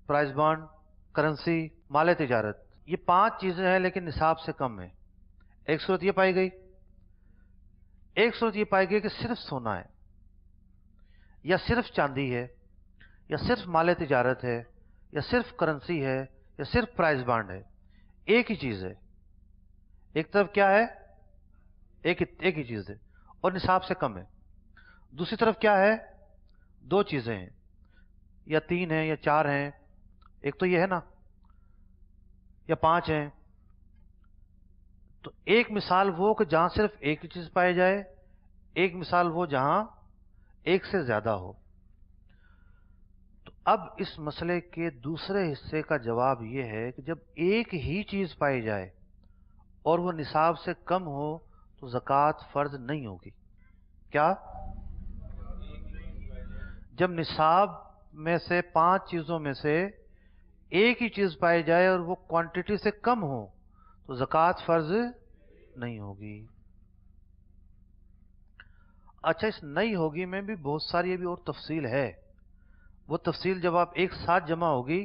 प्राइस बॉन्ड, करेंसी, माल तिजारत, ये पांच चीजें हैं लेकिन निसाब से कम है। एक सूरत ये पाई गई, एक सूरत ये पाई गई कि सिर्फ सोना है, या सिर्फ चांदी है, या सिर्फ माल तिजारत है, या सिर्फ करेंसी है, या सिर्फ प्राइस बॉन्ड है। एक ही चीज है। एक तरफ क्या है? एक ही चीज है और निसाब से कम है। दूसरी तरफ क्या है? दो चीजें हैं, या तीन हैं, या चार हैं। एक तो ये है ना, या पांच हैं। तो एक मिसाल वो कि जहां सिर्फ एक ही चीज पाई जाए, एक मिसाल वो जहां एक से ज्यादा हो। तो अब इस मसले के दूसरे हिस्से का जवाब यह है कि जब एक ही चीज पाई जाए और वो निसाब से कम हो तो ज़कात फर्ज नहीं होगी। क्या? जब निसाब में से पांच चीजों में से एक ही चीज पाई जाए और वो क्वांटिटी से कम हो तो ज़कात फर्ज नहीं होगी। अच्छा, इस नहीं होगी में भी बहुत सारी अभी और तफसील है। वो तफसील जब आप एक साथ जमा होगी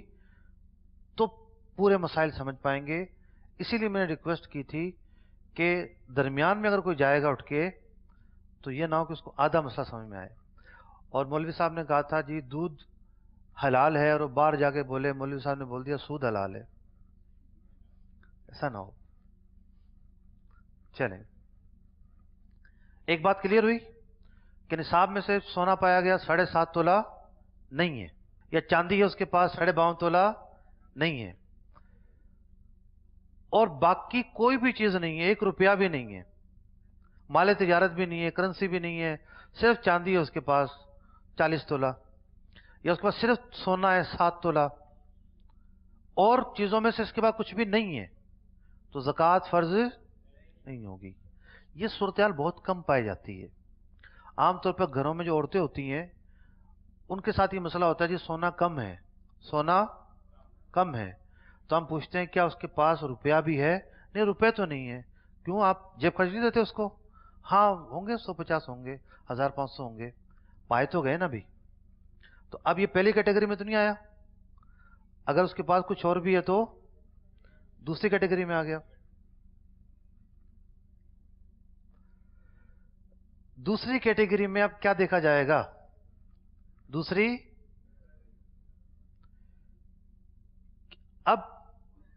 तो पूरे मसाइल समझ पाएंगे। इसीलिए मैंने रिक्वेस्ट की थी कि दरमियान में अगर कोई जाएगा उठ के तो ये ना हो कि उसको आधा मसला समझ में आए। और मौलवी साहब ने कहा था जी दूध हलाल है और वो बाहर जाके बोले मौलवी साहब ने बोल दिया सूद हलाल है, ऐसा ना हो। चलें, एक बात क्लियर हुई कि निसाब में से सोना पाया गया 7.5 तोला नहीं है, या चांदी है उसके पास 52.5 तोला नहीं है, और बाकी कोई भी चीज नहीं है, 1 रुपया भी नहीं है, माले तिजारत भी नहीं है, करेंसी भी नहीं है, सिर्फ चांदी है उसके पास 40 तोला, या उसके पास सिर्फ सोना है 7 तोला, और चीजों में से इसके बाद कुछ भी नहीं है, तो ज़कात फर्ज नहीं होगी। ये सूरत-ए-हाल बहुत कम पाई जाती है। आमतौर पर घरों में जो औरतें होती हैं उनके साथ ये मसला होता है जी सोना कम है, सोना कम है, तो हम पूछते हैं क्या उसके पास रुपया भी है? नहीं, रुपये तो नहीं है। क्यों, आप जेब खर्च नहीं देते उसको? हाँ होंगे, 150 होंगे, 1500 होंगे, पाए तो गए ना भी। तो अब ये पहली कैटेगरी में तो नहीं आया। अगर उसके पास कुछ और भी है तो दूसरी कैटेगरी में आ गया। दूसरी कैटेगरी में अब क्या देखा जाएगा? दूसरी, अब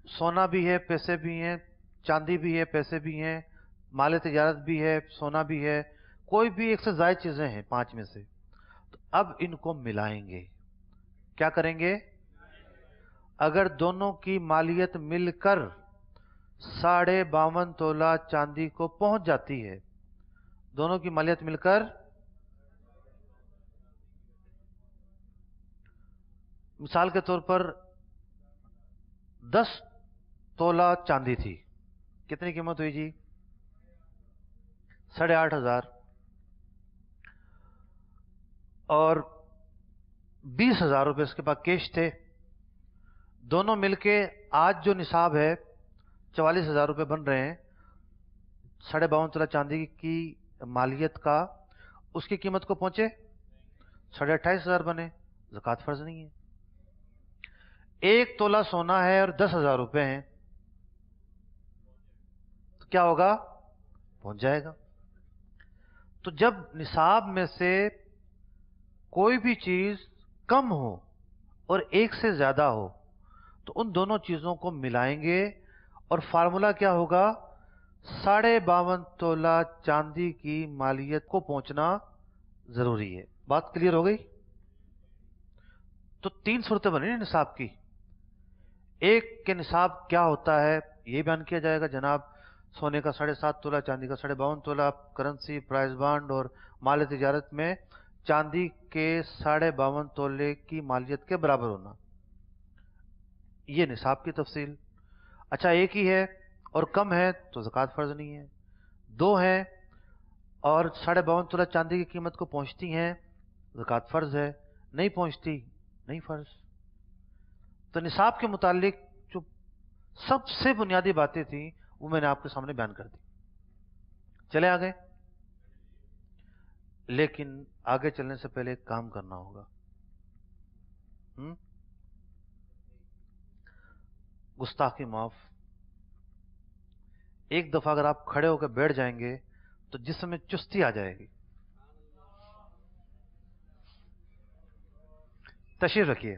सोना भी है, पैसे भी हैं, चांदी भी है, पैसे भी हैं, माल तिजारत भी है, सोना भी है, कोई भी एक से ज्यादा चीजें हैं 5 में से, तो अब इनको मिलाएंगे। क्या करेंगे? अगर दोनों की मालियत मिलकर 52.5 तोला चांदी को पहुंच जाती है, दोनों की मालियत मिलकर, मिसाल के तौर पर 10 तोला चांदी थी, कितनी कीमत हुई जी? 8,500। और 20,000 रुपए उसके पास कैश थे। दोनों मिलके आज जो निसाब है 44,000 रुपए बन रहे हैं। 52.5 तोला चांदी की मालियत का उसकी कीमत को पहुंचे 28,500 बने, ज़कात फर्ज नहीं है। 1 तोला सोना है और 10,000 रुपए हैं, तो क्या होगा? पहुंच जाएगा। तो जब निसाब में से कोई भी चीज कम हो और एक से ज्यादा हो तो उन दोनों चीजों को मिलाएंगे और फार्मूला क्या होगा? 52.5 तोला चांदी की मालियत को पहुंचना जरूरी है। बात क्लियर हो गई? तो 3 सूरतें बनी ना निसाब की। एक के निसाब क्या होता है यह बयान किया जाएगा, जनाब सोने का 7.5 तोला, चांदी का 52.5 तोला, करेंसी, प्राइस बांड और माल तिजारत में चांदी के 52.5 तोले की मालियत के बराबर होना, ये निसाब की तफसील। अच्छा, एक ही है और कम है तो ज़कात फर्ज नहीं है। 2 है और 52.5 तोला चांदी की कीमत को पहुंचती हैं, ज़कात फर्ज है, नहीं पहुंचती नहीं फर्ज। तो निसाब के मुतालिक जो सबसे बुनियादी बातें थी वो मैंने आपके सामने बयान कर दी। चले आगे, लेकिन आगे चलने से पहले एक काम करना होगा। गुस्ताखी माफ। एक दफा अगर आप खड़े होकर बैठ जाएंगे तो जिस्म में चुस्ती आ जाएगी। तशरीफ रखिए,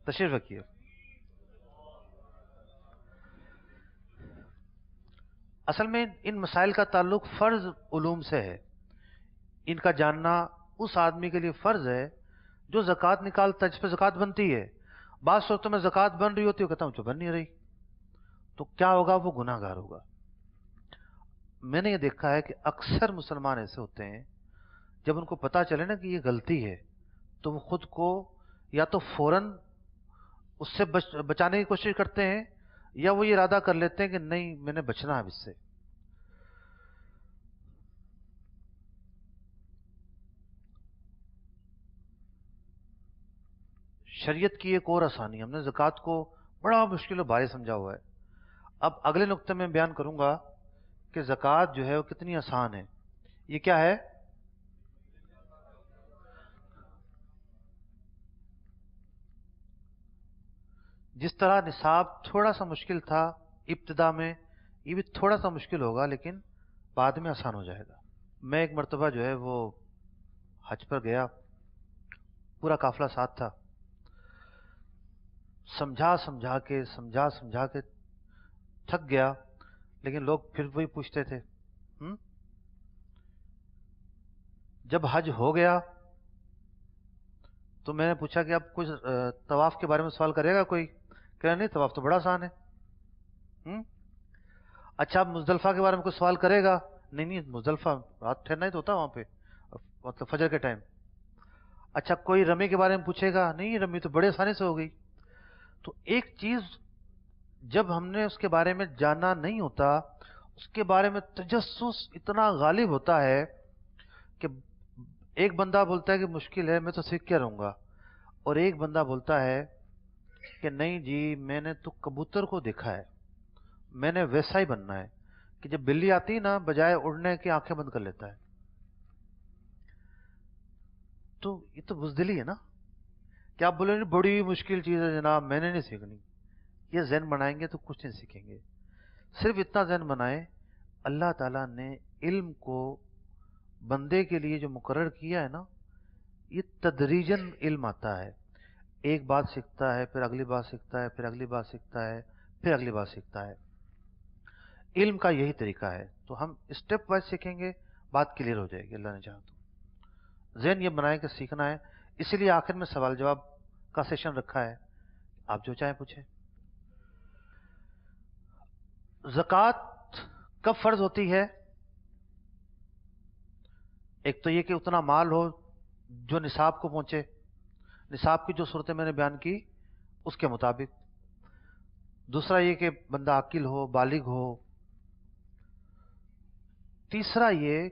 तशरीफ रखिए। असल में इन मसाइल का ताल्लुक फर्ज उलूम से है। इनका जानना उस आदमी के लिए फर्ज है जो ज़कात निकालता है, जिस पर ज़कात बनती है। बात सूरतों में ज़कात बन रही होती है, कहता हूं जो बन नहीं रही, तो क्या होगा? वो गुनाहगार होगा। मैंने ये देखा है कि अक्सर मुसलमान ऐसे होते हैं, जब उनको पता चले ना कि ये गलती है तो वो खुद को या तो फौरन उससे बचाने की कोशिश करते हैं, या वो ये इरादा कर लेते हैं कि नहीं मैंने बचना है इससे। शरीयत की एक और आसानी, हमने ज़कात को बड़ा मुश्किल और भारी समझा हुआ है। अब अगले नुक्ते में बयान करूंगा कि ज़कात जो है वो कितनी आसान है। ये क्या है? जिस तरह निसाब थोड़ा सा मुश्किल था, ابتدا میں یہ بھی تھوڑا سا مشکل ہوگا لیکن بعد میں آسان ہو جائے گا. میں ایک مرتبہ جو ہے وہ حج پر گیا، پورا قافلہ ساتھ تھا. سمجھا سمجھا کے تھک گیا، لیکن لوگ پھر وہی پوچھتے تھے. جب حج ہو گیا تو میں نے پوچھا کہ اب کچھ طواف کے بارے میں سوال کرے گا کوئی؟ کہہ رہا نہیں، طواف تو بڑا آسان ہے. اچھا، اب مزدلفہ کے بارے میں کوئی سوال کرے گا؟ نہیں، مزدلفہ رات ٹھہرنا ہی تو ہوتا وہاں پہ، مطلب فجر کے ٹائم. اچھا، کوئی رمی کے بارے میں پوچھے گا؟ نہیں، رمی تو بڑے آسانی سے ہو گئی. تو ایک چیز جب ہم نے اس کے بارے میں جانا نہیں ہوتا، اس کے بارے میں تجسس اتنا غالب ہوتا ہے کہ ایک بندہ بولتا ہے کہ مشکل ہے، میں تو سیکھ کے رہوں گا، اور ایک بندہ بولتا ہے کہ نہیں جی، میں نے تو کبوتر کو دیکھا ہے، میں نے ویسا ہی بننا ہے کہ جب بلی آتی نا، بجائے اڑنے کی آنکھیں بند کر لیتا ہے. تو یہ تو بزدلی ہے نا. کیا آپ بولیں گے بڑی مشکل چیز ہے جناب، میں نے نہیں سیکھنی؟ یہ ذہن بنائیں گے تو کچھ نہیں سیکھیں گے. صرف اتنا ذہن بنائیں، اللہ تعالیٰ نے علم کو بندے کے لیے جو مقرر کیا ہے نا، یہ تدریجاً علم آتا ہے. ایک بات سیکھتا ہے، پھر اگلی بات سیکھتا ہے، پھر اگلی بات سیکھتا ہے، پھر اگلی بات سیکھتا ہے. علم کا یہی طریقہ ہے. تو ہم اسٹیپ وائز سیکھیں گے، بات کلیئر ہو جائے گی اللہ نے چاہا تو. ذہن یہ بنائیں کہ سیکھنا ہے، اسی لیے آخر میں سوال جواب کا سیشن رکھا ہے، آپ جو چاہیں پوچھیں. زکوٰۃ کب فرض ہوتی ہے؟ ایک تو یہ کہ اتنا مال ہو جو نصاب کو پہنچے، نصاب کی جو صورتیں میں نے بیان کی اس کے مطابق. دوسرا یہ کہ بندہ عاقل ہو، بالغ ہو. تیسرا یہ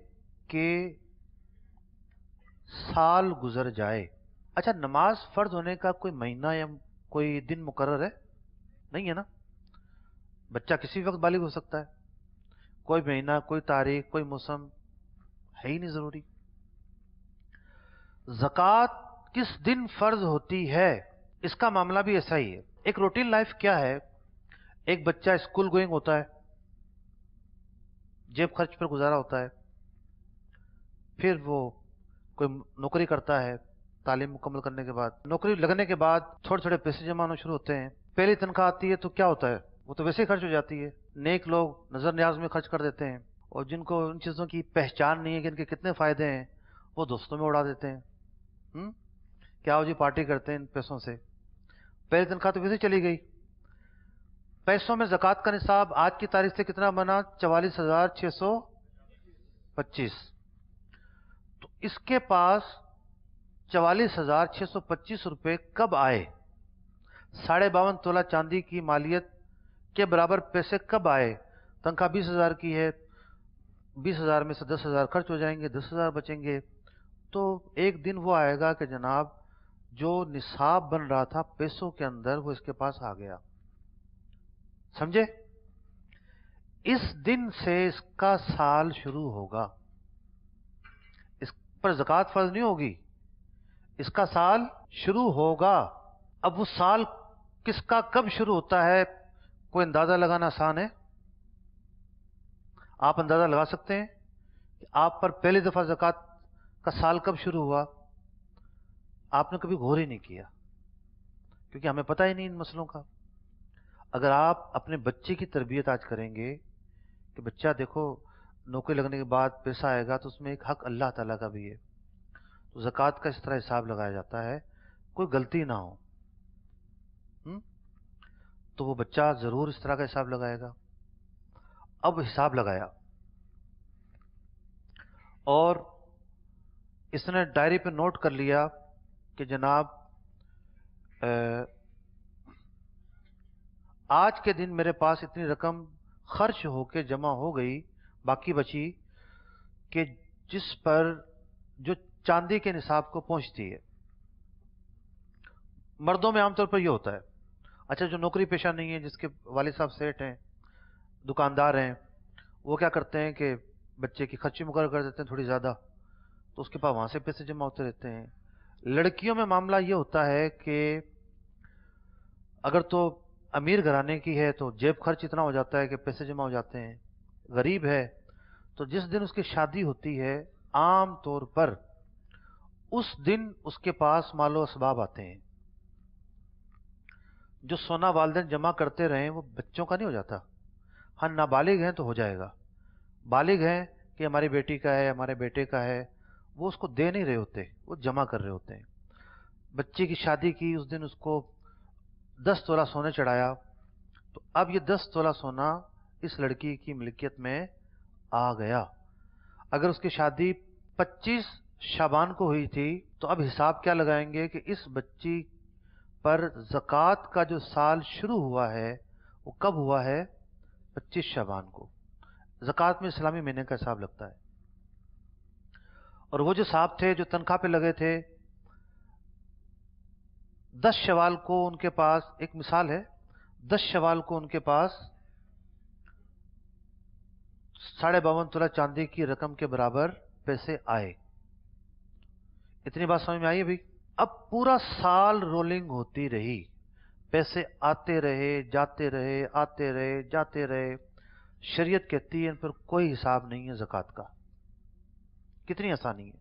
کہ سال گزر جائے. اچھا، نماز فرض ہونے کا کوئی مہینہ یا کوئی دن مقرر ہے؟ نہیں ہے نا. بچہ کسی وقت بالغ ہو سکتا ہے، کوئی مہینہ، کوئی تاریخ، کوئی موسم ہے ہی نہیں ضروری. زکوٰۃ کس دن فرض ہوتی ہے؟ اس کا معاملہ بھی ایسا ہی ہے. ایک روٹین لائف کیا ہے، ایک بچہ اسکول گوئنگ ہوتا ہے، جیب خرچ پر گزارا ہوتا ہے، پھر وہ کوئی نوکری کرتا ہے تعلیم مکمل کرنے کے بعد. نوکری لگنے کے بعد تھوڑے تھوڑے پیسے جمع ہونا شروع ہوتے ہیں. پہلی تنخواہ آتی ہے تو کیا ہوتا ہے، وہ تو ویسے ہی خرچ ہو جاتی ہے. نیک لوگ نظر نیاز میں خرچ کر دیتے ہیں، اور جن کو ان چیزوں کی پہچان نہیں ہے کہ ان کے کتنے فائدے ہیں، وہ دوستوں میں اڑا دیتے ہیں. کیا ہو جی، پارٹی کرتے ہیں ان پیسوں سے. پہلی تنخواہ تو ویسے چلی گئی. پیسوں میں زکوٰۃ کا نصاب آج کی تاریخ سے کتنا بنا؟ 44,625. تو اس کے پاس 44,625 روپے کب آئے؟ 52.5 تولہ چاندی کی مالیت کے برابر پیسے کب آئے؟ تنخواہ 20,000 کی ہے، 20,000 میں سے 10,000 خرچ ہو جائیں گے، 10,000 بچیں گے. تو ایک دن وہ آئے گا کہ جناب جو نصاب بن رہا تھا پیسوں کے اندر، وہ اس کے پاس آ گیا. سمجھے؟ اس دن سے اس کا سال شروع ہوگا. اس پر زکوٰۃ فرض نہیں ہوگی، اس کا سال شروع ہوگا. اب وہ سال کس کا کب شروع ہوتا ہے، کوئی اندازہ لگانا آسان ہے؟ آپ اندازہ لگا سکتے ہیں کہ آپ پر پہلی دفعہ زکوٰۃ کا سال کب شروع ہوا؟ آپ نے کبھی غور ہی نہیں کیا، کیونکہ ہمیں پتہ ہی نہیں ان مسئلوں کا. اگر آپ اپنے بچے کی تربیت آج کریں گے کہ بچہ دیکھو نوکری لگنے کے بعد پیسہ آئے گا تو اس میں ایک حق اللہ تعالیٰ کا بھی ہے، تو زکوٰۃ کا اس طرح حساب لگایا جاتا ہے کوئی غلطی نہ ہو. تو وہ بچہ ضرور اس طرح کا حساب لگائے گا. اب حساب لگایا اور اس نے ڈائری پہ نوٹ کر لیا کہ جناب آج کے دن میرے پاس اتنی رقم خرچ ہو کے جمع ہو گئی، باقی بچی، کہ جس پر جو چاندی کے نصاب کو پہنچتی ہے. مردوں میں عام طور پر یہ ہوتا ہے. اچھا، جو نوکری پیشہ نہیں ہے، جس کے والد صاحب سیٹ ہیں، دکاندار ہیں، وہ کیا کرتے ہیں کہ بچے کی خرچی مقرر کر دیتے ہیں تھوڑی زیادہ، تو اس کے پاس وہاں سے پیسے جمع ہوتے رہتے ہیں. لڑکیوں میں معاملہ یہ ہوتا ہے کہ اگر تو अमीर घराने की है तो जेब खर्च इतना हो जाता है कि पैसे जमा हो जाते हैं। गरीब है तो जिस दिन उसकी शादी होती है आम तौर पर उस दिन उसके पास मालो असबाब आते हैं। जो सोना वालिदैन जमा करते रहे वो बच्चों का नहीं हो जाता। हाँ, नाबालिग हैं तो हो जाएगा। बालिग हैं कि हमारी बेटी का है, हमारे बेटे का है, वो उसको दे नहीं रहे होते, वो जमा कर रहे होते हैं। बच्चे की शादी की, उस दिन उसको 10 तोला सोने चढ़ाया, तो अब ये 10 तोला सोना इस लड़की की मिल्कियत में आ गया। अगर उसकी शादी 25 शाबान को हुई थी तो अब हिसाब क्या लगाएंगे कि इस बच्ची पर ज़कात का जो साल शुरू हुआ है वो कब हुआ है? 25 शाबान को। ज़कात में इस्लामी महीने का हिसाब लगता है। और वो जो साहब थे जो तनख्वाह पे लगे थे, 10 शवाल को उनके पास, एक मिसाल है, 10 शवाल को उनके पास 52.5 तोला चांदी की रकम के बराबर पैसे आए। इतनी बात समझ में आई है भाई? अब पूरा साल रोलिंग होती रही, पैसे आते रहे, जाते रहे, आते रहे, जाते रहे। शरीयत कहती है इन पर कोई हिसाब नहीं है ज़कात का। कितनी आसानी है।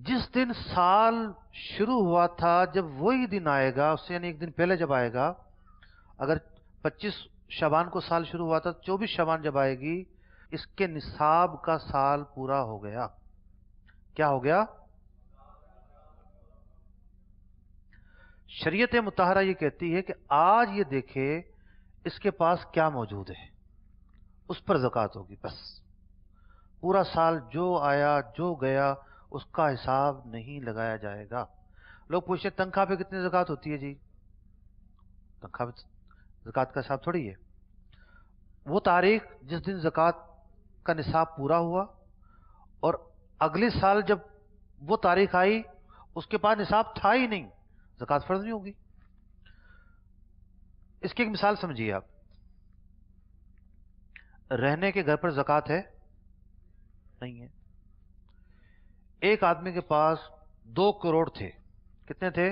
जिस दिन साल शुरू हुआ था, जब वही दिन आएगा, उससे यानी एक दिन पहले जब आएगा, अगर 25 शाबान को साल शुरू हुआ था, 24 शाबान जब आएगी, इसके निसाब का साल पूरा हो गया। क्या हो गया? शरीयत मुताहरा ये कहती है कि आज ये देखे इसके पास क्या मौजूद है, उस पर ज़कात होगी। बस पूरा साल जो आया जो गया उसका हिसाब नहीं लगाया जाएगा। लोग पूछते तनख्वाह पे कितनी ज़कात होती है जी? तनख्वाह पे ज़कात का हिसाब थोड़ी है। वो तारीख जिस दिन ज़कात का निसाब पूरा हुआ और अगले साल जब वो तारीख आई उसके बाद निसाब था ही नहीं, ज़कात फर्ज नहीं होगी। इसकी एक मिसाल समझिए आप। रहने के घर पर ज़कात है? नहीं है। एक आदमी के पास 2 करोड़ थे। कितने थे?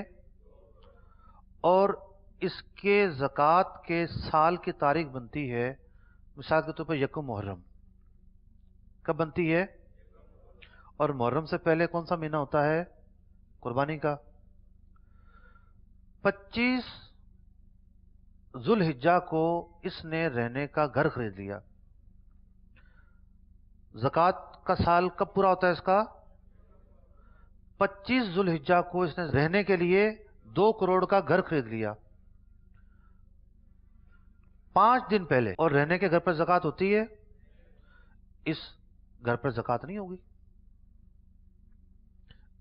और इसके ज़कात के साल की तारीख बनती है मिसाल के तौर पर 1 मुहर्रम। कब बनती है? और मुहर्रम से पहले कौन सा महीना होता है? कुर्बानी का। 25 जुल्हिज्जा को इसने रहने का घर खरीद लिया। ज़कात का साल कब पूरा होता है इसका? 25 जुल्हिज्जा को इसने रहने के लिए 2 करोड़ का घर खरीद लिया। 5 दिन पहले और रहने के घर पर ज़कात होती है? इस घर पर ज़कात नहीं होगी,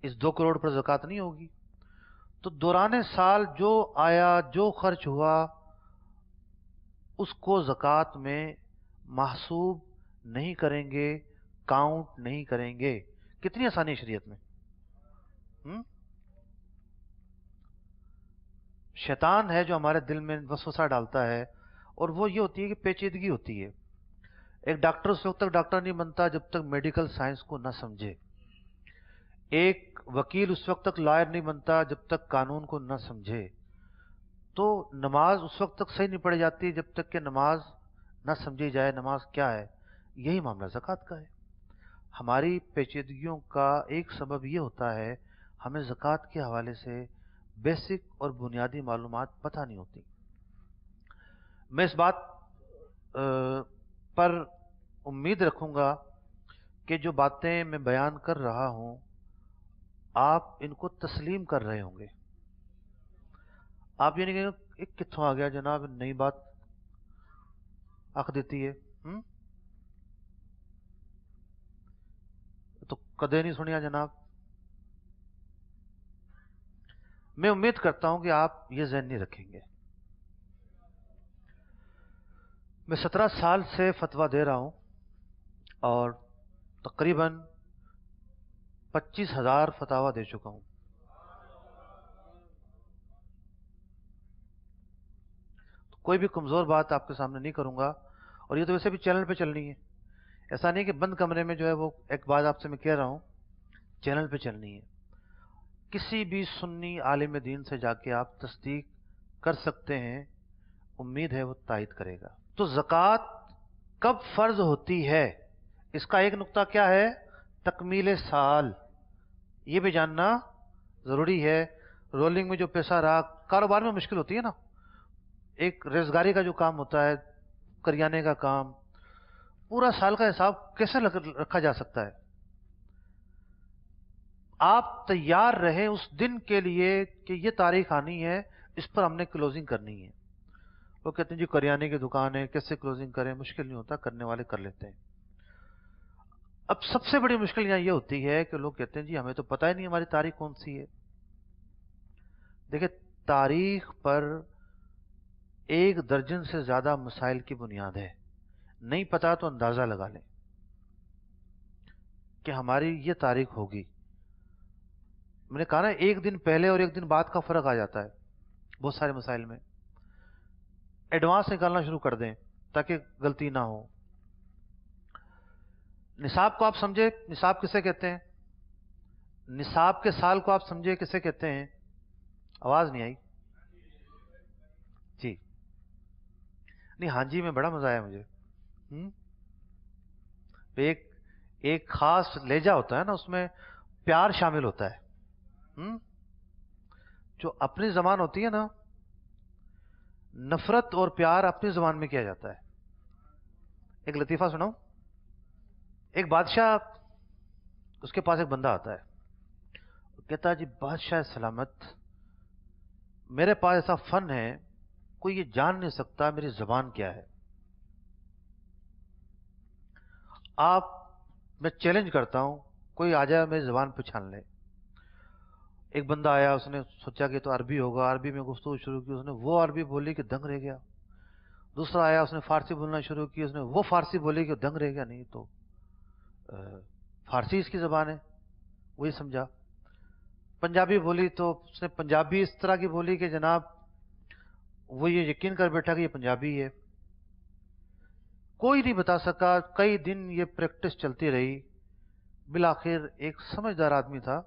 इस 2 करोड़ पर ज़कात नहीं होगी। तो दौरान साल जो आया जो खर्च हुआ उसको ज़कात में महसूब नहीं करेंगे, काउंट नहीं करेंगे। कितनी आसानी है शरीयत में। शैतान है जो हमारे दिल में वसवसा डालता है, और वो ये होती है कि पेचीदगी होती है। एक डॉक्टर उस वक्त तक डॉक्टर नहीं बनता जब तक मेडिकल साइंस को न समझे। एक वकील उस वक्त तक लॉयर नहीं बनता जब तक कानून को न समझे। तो नमाज उस वक्त तक सही नहीं पढ़ी जाती जब तक कि नमाज न समझी जाए नमाज क्या है। यही मामला ज़कात का है। हमारी पेचीदगियों का एक सबब ये होता है, हमें ज़कात के हवाले से बेसिक और बुनियादी मालूमात पता नहीं होती। मैं इस बात पर उम्मीद रखूंगा कि जो बातें मैं बयान कर रहा हूं आप इनको तस्लीम कर रहे होंगे। आप ये नहीं कहेंगे कित्थों आ गया जनाब, नई बात आख देती है, तो कदे नहीं सुनिया जनाब। मैं उम्मीद करता हूं कि आप ये ज़हन नहीं रखेंगे। मैं 17 साल से फतवा दे रहा हूं और तकरीबन 25,000 फतावा दे चुका हूं। तो कोई भी कमज़ोर बात आपके सामने नहीं करूंगा, और ये तो वैसे भी चैनल पे चलनी है। ऐसा नहीं कि बंद कमरे में जो है वो एक बात आपसे मैं कह रहा हूं, चैनल पे चलनी है। किसी भी सुन्नी आलिम दीन से जाके आप तस्दीक कर सकते हैं, उम्मीद है वो तायद करेगा। तो ज़कात कब फ़र्ज होती है, इसका एक नुक्ता क्या है, तकमील साल, ये भी जानना ज़रूरी है। रोलिंग में जो पैसा रहा, कारोबार में मुश्किल होती है ना, एक रोजगारी का जो काम होता है, करियाने का काम, पूरा साल का हिसाब कैसे रखा जा सकता है। आप तैयार रहें उस दिन के लिए कि ये तारीख आनी है, इस पर हमने क्लोजिंग करनी है। वो कहते हैं जी करियाने की दुकान है, कैसे क्लोजिंग करें, मुश्किल नहीं होता, करने वाले कर लेते हैं। अब सबसे बड़ी मुश्किल यहाँ ये होती है कि लोग कहते हैं जी हमें तो पता ही नहीं हमारी तारीख कौन सी है। देखिए, तारीख पर 1 दर्जन से ज्यादा मसाइल की बुनियाद है। नहीं पता तो अंदाजा लगा लें कि हमारी ये तारीख होगी। मैंने कहा ना, 1 दिन पहले और 1 दिन बाद का फर्क आ जाता है बहुत सारे मसाइल में। एडवांस निकालना शुरू कर दें ताकि गलती ना हो। निसाब को आप समझे, निसाब किसे कहते हैं, निसाब के साल को आप समझे किसे कहते हैं। आवाज नहीं आई जी। नहीं, हाँ जी में बड़ा मजा आया मुझे। एक खास लहजा होता है ना, उसमें प्यार शामिल होता है। जो अपनी जबान होती है ना, नफरत और प्यार अपनी जबान में किया जाता है। एक लतीफा सुनाऊं। एक बादशाह, उसके पास एक बंदा आता है, कहता है जी बादशाह सलामत, मेरे पास ऐसा फन है, कोई ये जान नहीं सकता मेरी जबान क्या है। आप, मैं चैलेंज करता हूं, कोई आ जाए मेरी जबान पहचान ले। एक बंदा आया, उसने सोचा कि तो अरबी होगा, अरबी में गुफ्तगू शुरू की, उसने वो अरबी बोली कि दंग रह गया। दूसरा आया, उसने फारसी बोलना शुरू की, उसने वो फारसी बोली कि दंग रह गया। नहीं तो फारसी इसकी जबान है, वही समझा। पंजाबी बोली तो उसने पंजाबी इस तरह की बोली कि जनाब वो ये यकीन कर बैठा कि ये पंजाबी है। कोई नहीं बता सका, कई दिन ये प्रैक्टिस चलती रही। बिलाखिर एक समझदार आदमी था,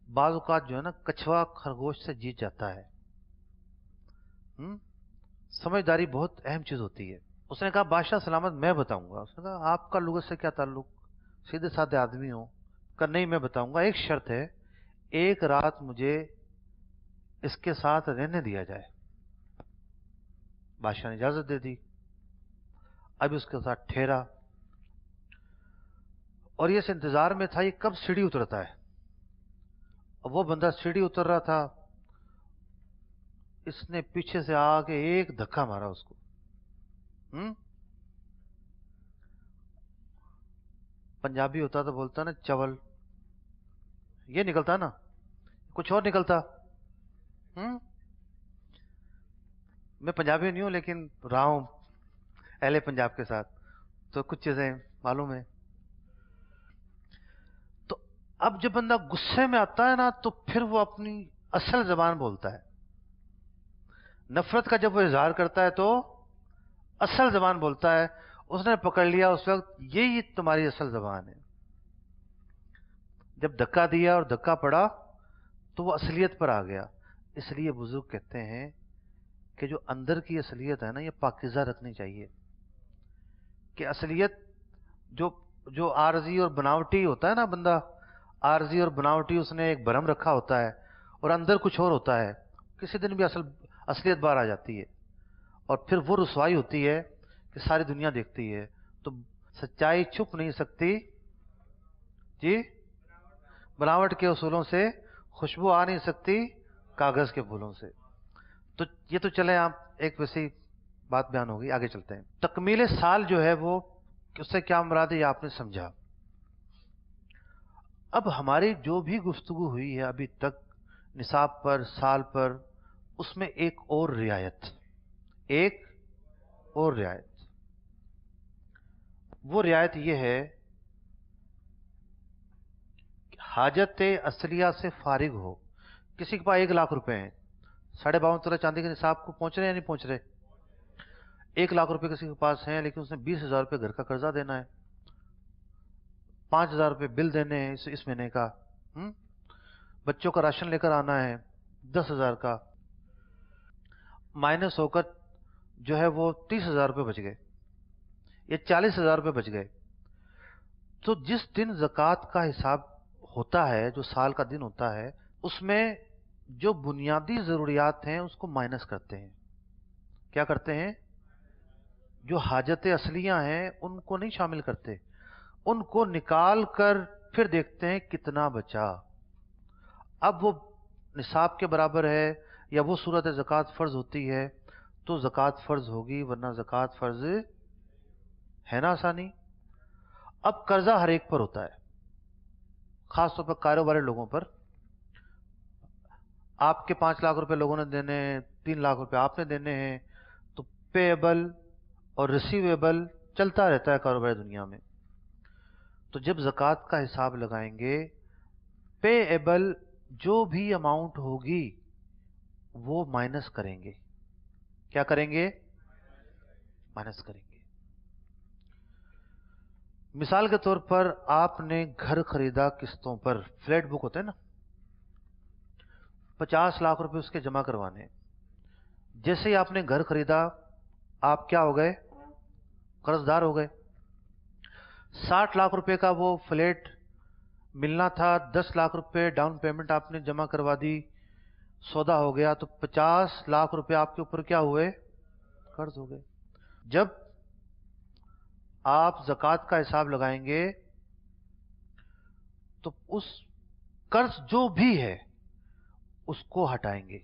बाज़ औक़ात जो है ना, कछुआ खरगोश से जीत जाता है। समझदारी बहुत अहम चीज होती है। उसने कहा बादशाह सलामत मैं बताऊंगा। उसने कहा आपका लुगत से क्या ताल्लुक, सीधे साधे आदमी हो। कहा नहीं मैं बताऊंगा, एक शर्त है, एक रात मुझे इसके साथ रहने दिया जाए। बादशाह ने इजाजत दे दी। अब उसके साथ ठहरा और ये इस इंतजार में था ये कब सीढ़ी उतरता है। अब वो बंदा सीढ़ी उतर रहा था, इसने पीछे से आके एक धक्का मारा उसको। पंजाबी होता तो बोलता ना चवल, ये निकलता ना, कुछ और निकलता। मैं पंजाबी नहीं हूं लेकिन रहा हूं अहले पंजाब के साथ, तो कुछ चीजें मालूम है। तो अब जब बंदा गुस्से में आता है ना, तो फिर वो अपनी असल जबान बोलता है। नफरत का जब वो इजहार करता है तो असल जबान बोलता है। उसने पकड़ लिया उस वक्त, यही तुम्हारी असल जबान है। जब धक्का दिया और धक्का पड़ा तो वो असलियत पर आ गया। इसलिए बुजुर्ग कहते हैं कि जो अंदर की असलियत है ना, ये पाकीज़ा रखनी चाहिए। कि असलियत जो आरजी और बनावटी होता है ना, बंदा आरजी और बनावटी उसने एक भरम रखा होता है और अंदर कुछ और होता है, किसी दिन भी असलियत बाहर आ जाती है और फिर वो रुसवाई होती है कि सारी दुनिया देखती है। तो सच्चाई छुप नहीं सकती जी, बनावट के उसूलों से खुशबू आ नहीं सकती कागज के फूलों से। तो ये तो चले, आप एक वैसी बात बयान होगी, आगे चलते हैं। तकमील साल जो है वो, उससे क्या मुराद है ये आपने समझा। अब हमारी जो भी गुफ्तगू हुई है अभी तक निसाब पर, साल पर, उसमें एक और रियायत, वो रियायत ये है कि हाजत असलिया से फारिग हो। किसी के पास 1 लाख रुपए हैं, 52.5 तोला चांदी के निसाब को पहुंच रहे हैं या नहीं पहुंच रहे। 1 लाख रुपए किसी के पास हैं, लेकिन उसने 20,000 रुपए घर का कर्जा देना है, 5,000 रुपए बिल देने हैं इस महीने का, बच्चों का राशन लेकर आना है 10,000 का। माइनस होकर जो है वो 30,000 रुपये बच गए या 40,000 रुपये बच गए, तो जिस दिन ज़कात का हिसाब होता है, जो साल का दिन होता है, उसमें जो बुनियादी ज़रूरियात हैं उसको माइनस करते हैं। क्या करते हैं? जो हाजतें असलियां हैं उनको नहीं शामिल करते, उनको निकाल कर फिर देखते हैं कितना बचा। अब वो निसाब के बराबर है या वो सूरत ज़कात फ़र्ज होती है तो ज़कात फ़र्ज होगी, वरना ज़कात फ़र्ज है ना। आसानी। अब कर्जा हर एक पर होता है, खास तौर पर कारोबारी लोगों पर। आपके 5 लाख रुपए लोगों ने देने हैं, 3 लाख रुपए आपने देने हैं, तो पेएबल और रिसीवेबल चलता रहता है कारोबारी दुनिया में। तो जब ज़कात का हिसाब लगाएंगे, पेएबल जो भी अमाउंट होगी वो माइनस करेंगे। क्या करेंगे? माइनस करेंगे। मिसाल के तौर पर आपने घर खरीदा किस्तों पर, फ्लैट बुक होते हैं ना, 50 लाख रुपए उसके जमा करवाने। जैसे ही आपने घर खरीदा, आप क्या हो गए? कर्जदार हो गए। 60 लाख रुपए का वो फ्लैट मिलना था, 10 लाख रुपए डाउन पेमेंट आपने जमा करवा दी, सौदा हो गया, तो 50 लाख रुपए आपके ऊपर क्या हुए? कर्ज हो गए। जब आप ज़कात का हिसाब लगाएंगे तो उस कर्ज जो भी है उसको हटाएंगे,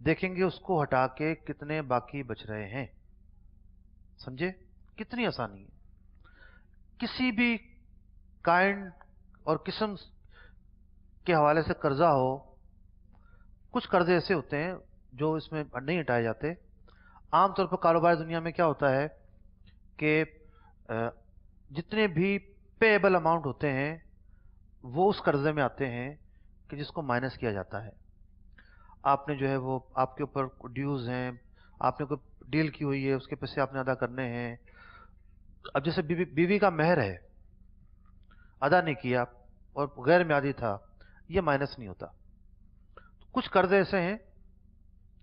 देखेंगे उसको हटा के कितने बाकी बच रहे हैं। समझे कितनी आसानी है? किसी भी काइंड और किस्म के हवाले से कर्जा हो, कुछ कर्जे ऐसे होते हैं जो इसमें नहीं हटाए जाते। आमतौर पर कारोबारी दुनिया में क्या होता है कि जितने भी पेएबल अमाउंट होते हैं वो उस कर्जे में आते हैं कि जिसको माइनस किया जाता है। आपने जो है वो आपके ऊपर ड्यूज हैं, आपने कोई डील की हुई है, उसके पैसे आपने अदा करने हैं। अब जैसे बीवी का मेहर है, अदा नहीं किया और गैर म्यादी था, ये माइनस नहीं होता। कुछ कर्जे ऐसे हैं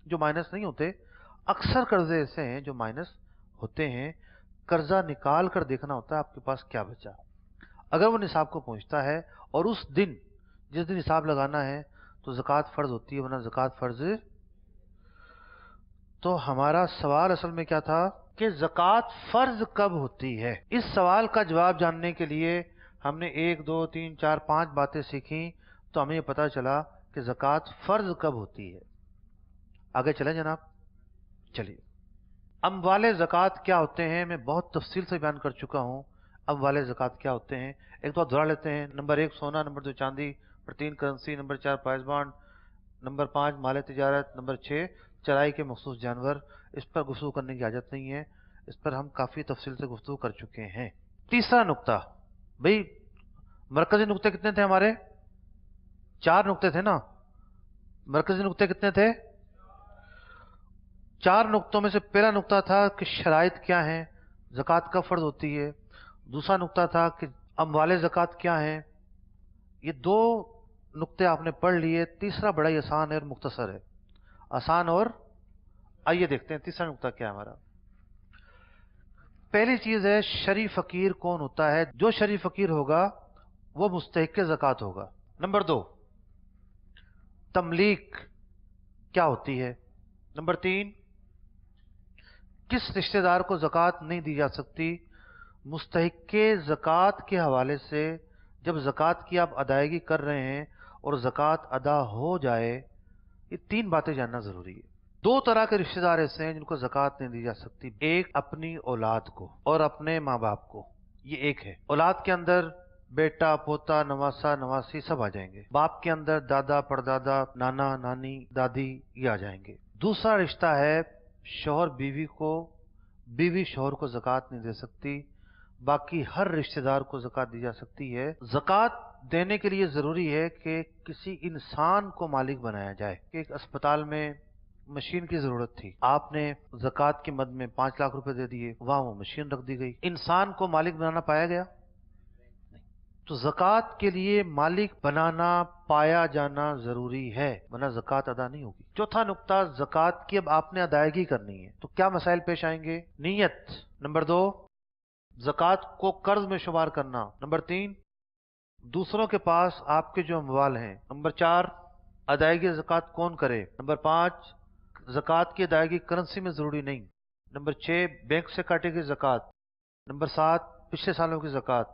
जो माइनस नहीं होते, अक्सर कर्जे ऐसे हैं जो माइनस होते हैं। कर्जा निकाल कर देखना होता है आपके पास क्या बचा। अगर वो निसाब को पहुंचता है और उस दिन जिस दिन हिसाब लगाना है तो ज़कात फर्ज होती है, वरना ज़कात फर्ज। तो हमारा सवाल असल में क्या था कि ज़कात फर्ज कब होती है? इस सवाल का जवाब जानने के लिए हमने 1 2 3 4 5 बातें सीखी, तो हमें पता चला कि ज़कात फर्ज कब होती है। आगे चलें जनाब। चलिए, अम्वाले ज़कात क्या होते हैं मैं बहुत तफसील से बयान कर चुका हूं। अम्वाले ज़कात क्या होते हैं एक तो दोहरा लेते हैं। नंबर 1 सोना, नंबर 2 चांदी, number 3 currency, number 4 price bond, number 5 माल तिजारत, नंबर 6 चराई के मखसूस जानवर। इस पर गुफ्तगू करने की इजाजत नहीं है, इस पर हम काफी तफसील से गुफ्तगू कर चुके हैं। तीसरा नुक्ता, भाई मरकजी नुक्ते कितने थे हमारे? 4 नुक्ते थे ना। मरकजी नुक्ते कितने थे? 4 नुक्तों में से पहला नुक्ता था कि शराइत क्या है, ज़कात कब फर्ज होती है। दूसरा नुक्ता था कि अम्वाले ज़कात क्या है। ये 2 नुक्ते आपने पढ़ लिए। तीसरा बड़ा ही आसान है और मुख्तसर है। आसान और आइए देखते हैं तीसरा नुक्ता क्या है हमारा। पहली चीज है शरी फकीर कौन होता है? जो शरी फकीर होगा वो मुस्तहिक ज़कात होगा। नंबर 2 तमलीक क्या होती है। नंबर 3 किस रिश्तेदार को ज़कात नहीं दी जा सकती? मुस्तहिक ज़कात के हवाले से जब ज़कात की आप अदायगी कर रहे हैं और ज़कात अदा हो जाए, ये 3 बातें जानना जरूरी है। 2 तरह के रिश्तेदार ऐसे हैं जिनको ज़कात नहीं दी जा सकती। एक अपनी औलाद को और अपने माँ बाप को, ये एक है। औलाद के अंदर बेटा, पोता, नवासा, नवासी सब आ जाएंगे। बाप के अंदर दादा, परदादा, नाना, नानी, दादी ये आ जाएंगे। दूसरा रिश्ता है शौहर बीवी को, बीवी शौहर को ज़कात नहीं दे सकती। बाकी हर रिश्तेदार को ज़कात दी जा सकती है। ज़कात देने के लिए जरूरी है कि किसी इंसान को मालिक बनाया जाए। एक अस्पताल में मशीन की जरूरत थी, आपने ज़कात के मद में 5 लाख रुपए दे दिए, वहां वो मशीन रख दी गई। इंसान को मालिक बनाना पाया गया? नहीं। تو زکوٰۃ کے لیے مالک بنانا پایا جانا ضروری ہے، ورنہ زکوٰۃ ادا نہیں ہوگی۔ چوتھا نقطہ، زکوٰۃ کی اب آپ نے ادائیگی کرنی ہے تو کیا مسائل پیش آئیں گے؟ نیت، نمبر 2 زکوٰۃ کو قرض میں شمار کرنا، نمبر 3 دوسروں کے پاس آپ کے جو اموال ہیں، نمبر 4 ادائیگی زکوٰۃ کون کرے، نمبر 5 زکوٰۃ کی ادائیگی کرنسی میں ضروری نہیں، نمبر 6 بینک سے کاٹے گی زکوٰۃ، نمبر 7 پچھلے سالوں کی زکوٰۃ،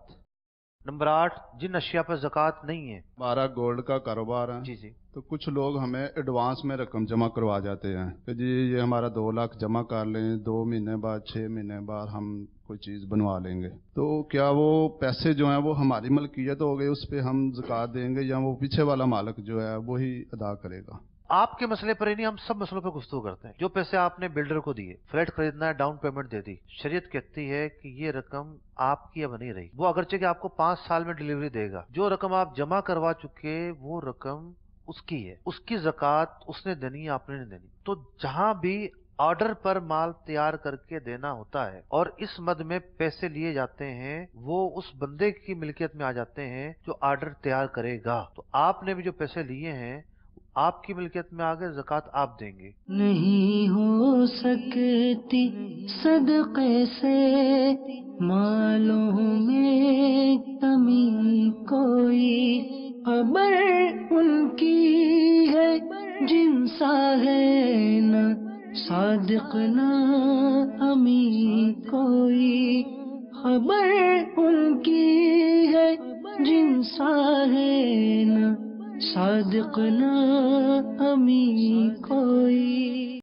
نمبر 8 جن اشیاء پر زکوٰۃ نہیں ہے۔ ہمارا گولڈ کا کاروبار ہے، جی جی تو کچھ لوگ ہمیں ایڈوانس میں رقم جمع کروا جاتے ہیں کہ جی یہ ہمارا 2 لاکھ جمع کر لیں، 2 مہینے بعد 6 مہینے بعد ہم کوئی چیز بنوا لیں گے، تو کیا وہ پیسے جو ہیں وہ ہماری ملکیت ہو گئے، اس پہ ہم زکوٰۃ دیں گے یا وہ پیچھے والا مالک جو ہے وہی ادا کرے گا؟ آپ کے مسئلے پر ہی نہیں، ہم سب مسئلوں پہ گفتگو کرتے ہیں۔ جو پیسے آپ نے بلڈر کو دیے، فلیٹ خریدنا ہے، ڈاؤن پیمنٹ دے دی، شریعت کہتی ہے کہ یہ رقم آپ کی اب نہیں رہی، وہ اگرچہ کہ آپ کو 5 سال میں ڈلیوری دے گا، جو رقم آپ جمع کروا چکے وہ رقم اس کی ہے، اس کی زکوٰۃ اس نے دینی ہے، آپ نے نہیں دینی۔ تو جہاں بھی آرڈر پر مال تیار کر کے دینا ہوتا ہے اور اس مد میں پیسے لیے جاتے ہیں، وہ اس بندے کی ملکیت میں آ جاتے ہیں جو آرڈر تیار کرے گا۔ تو آپ نے بھی جو پیسے لیے ہیں آپ کی ملکیت میں آگے، زکوٰۃ آپ دیں گے۔ نہیں ہو سکتی صدقے سے مالوں میں کمی کوئی، خبر ان کی ہے جن سا ہے نہ صادق نہ امی کوئی، خبر ان کی ہے جن سا ہے نہ صادق نہ امی کوئی۔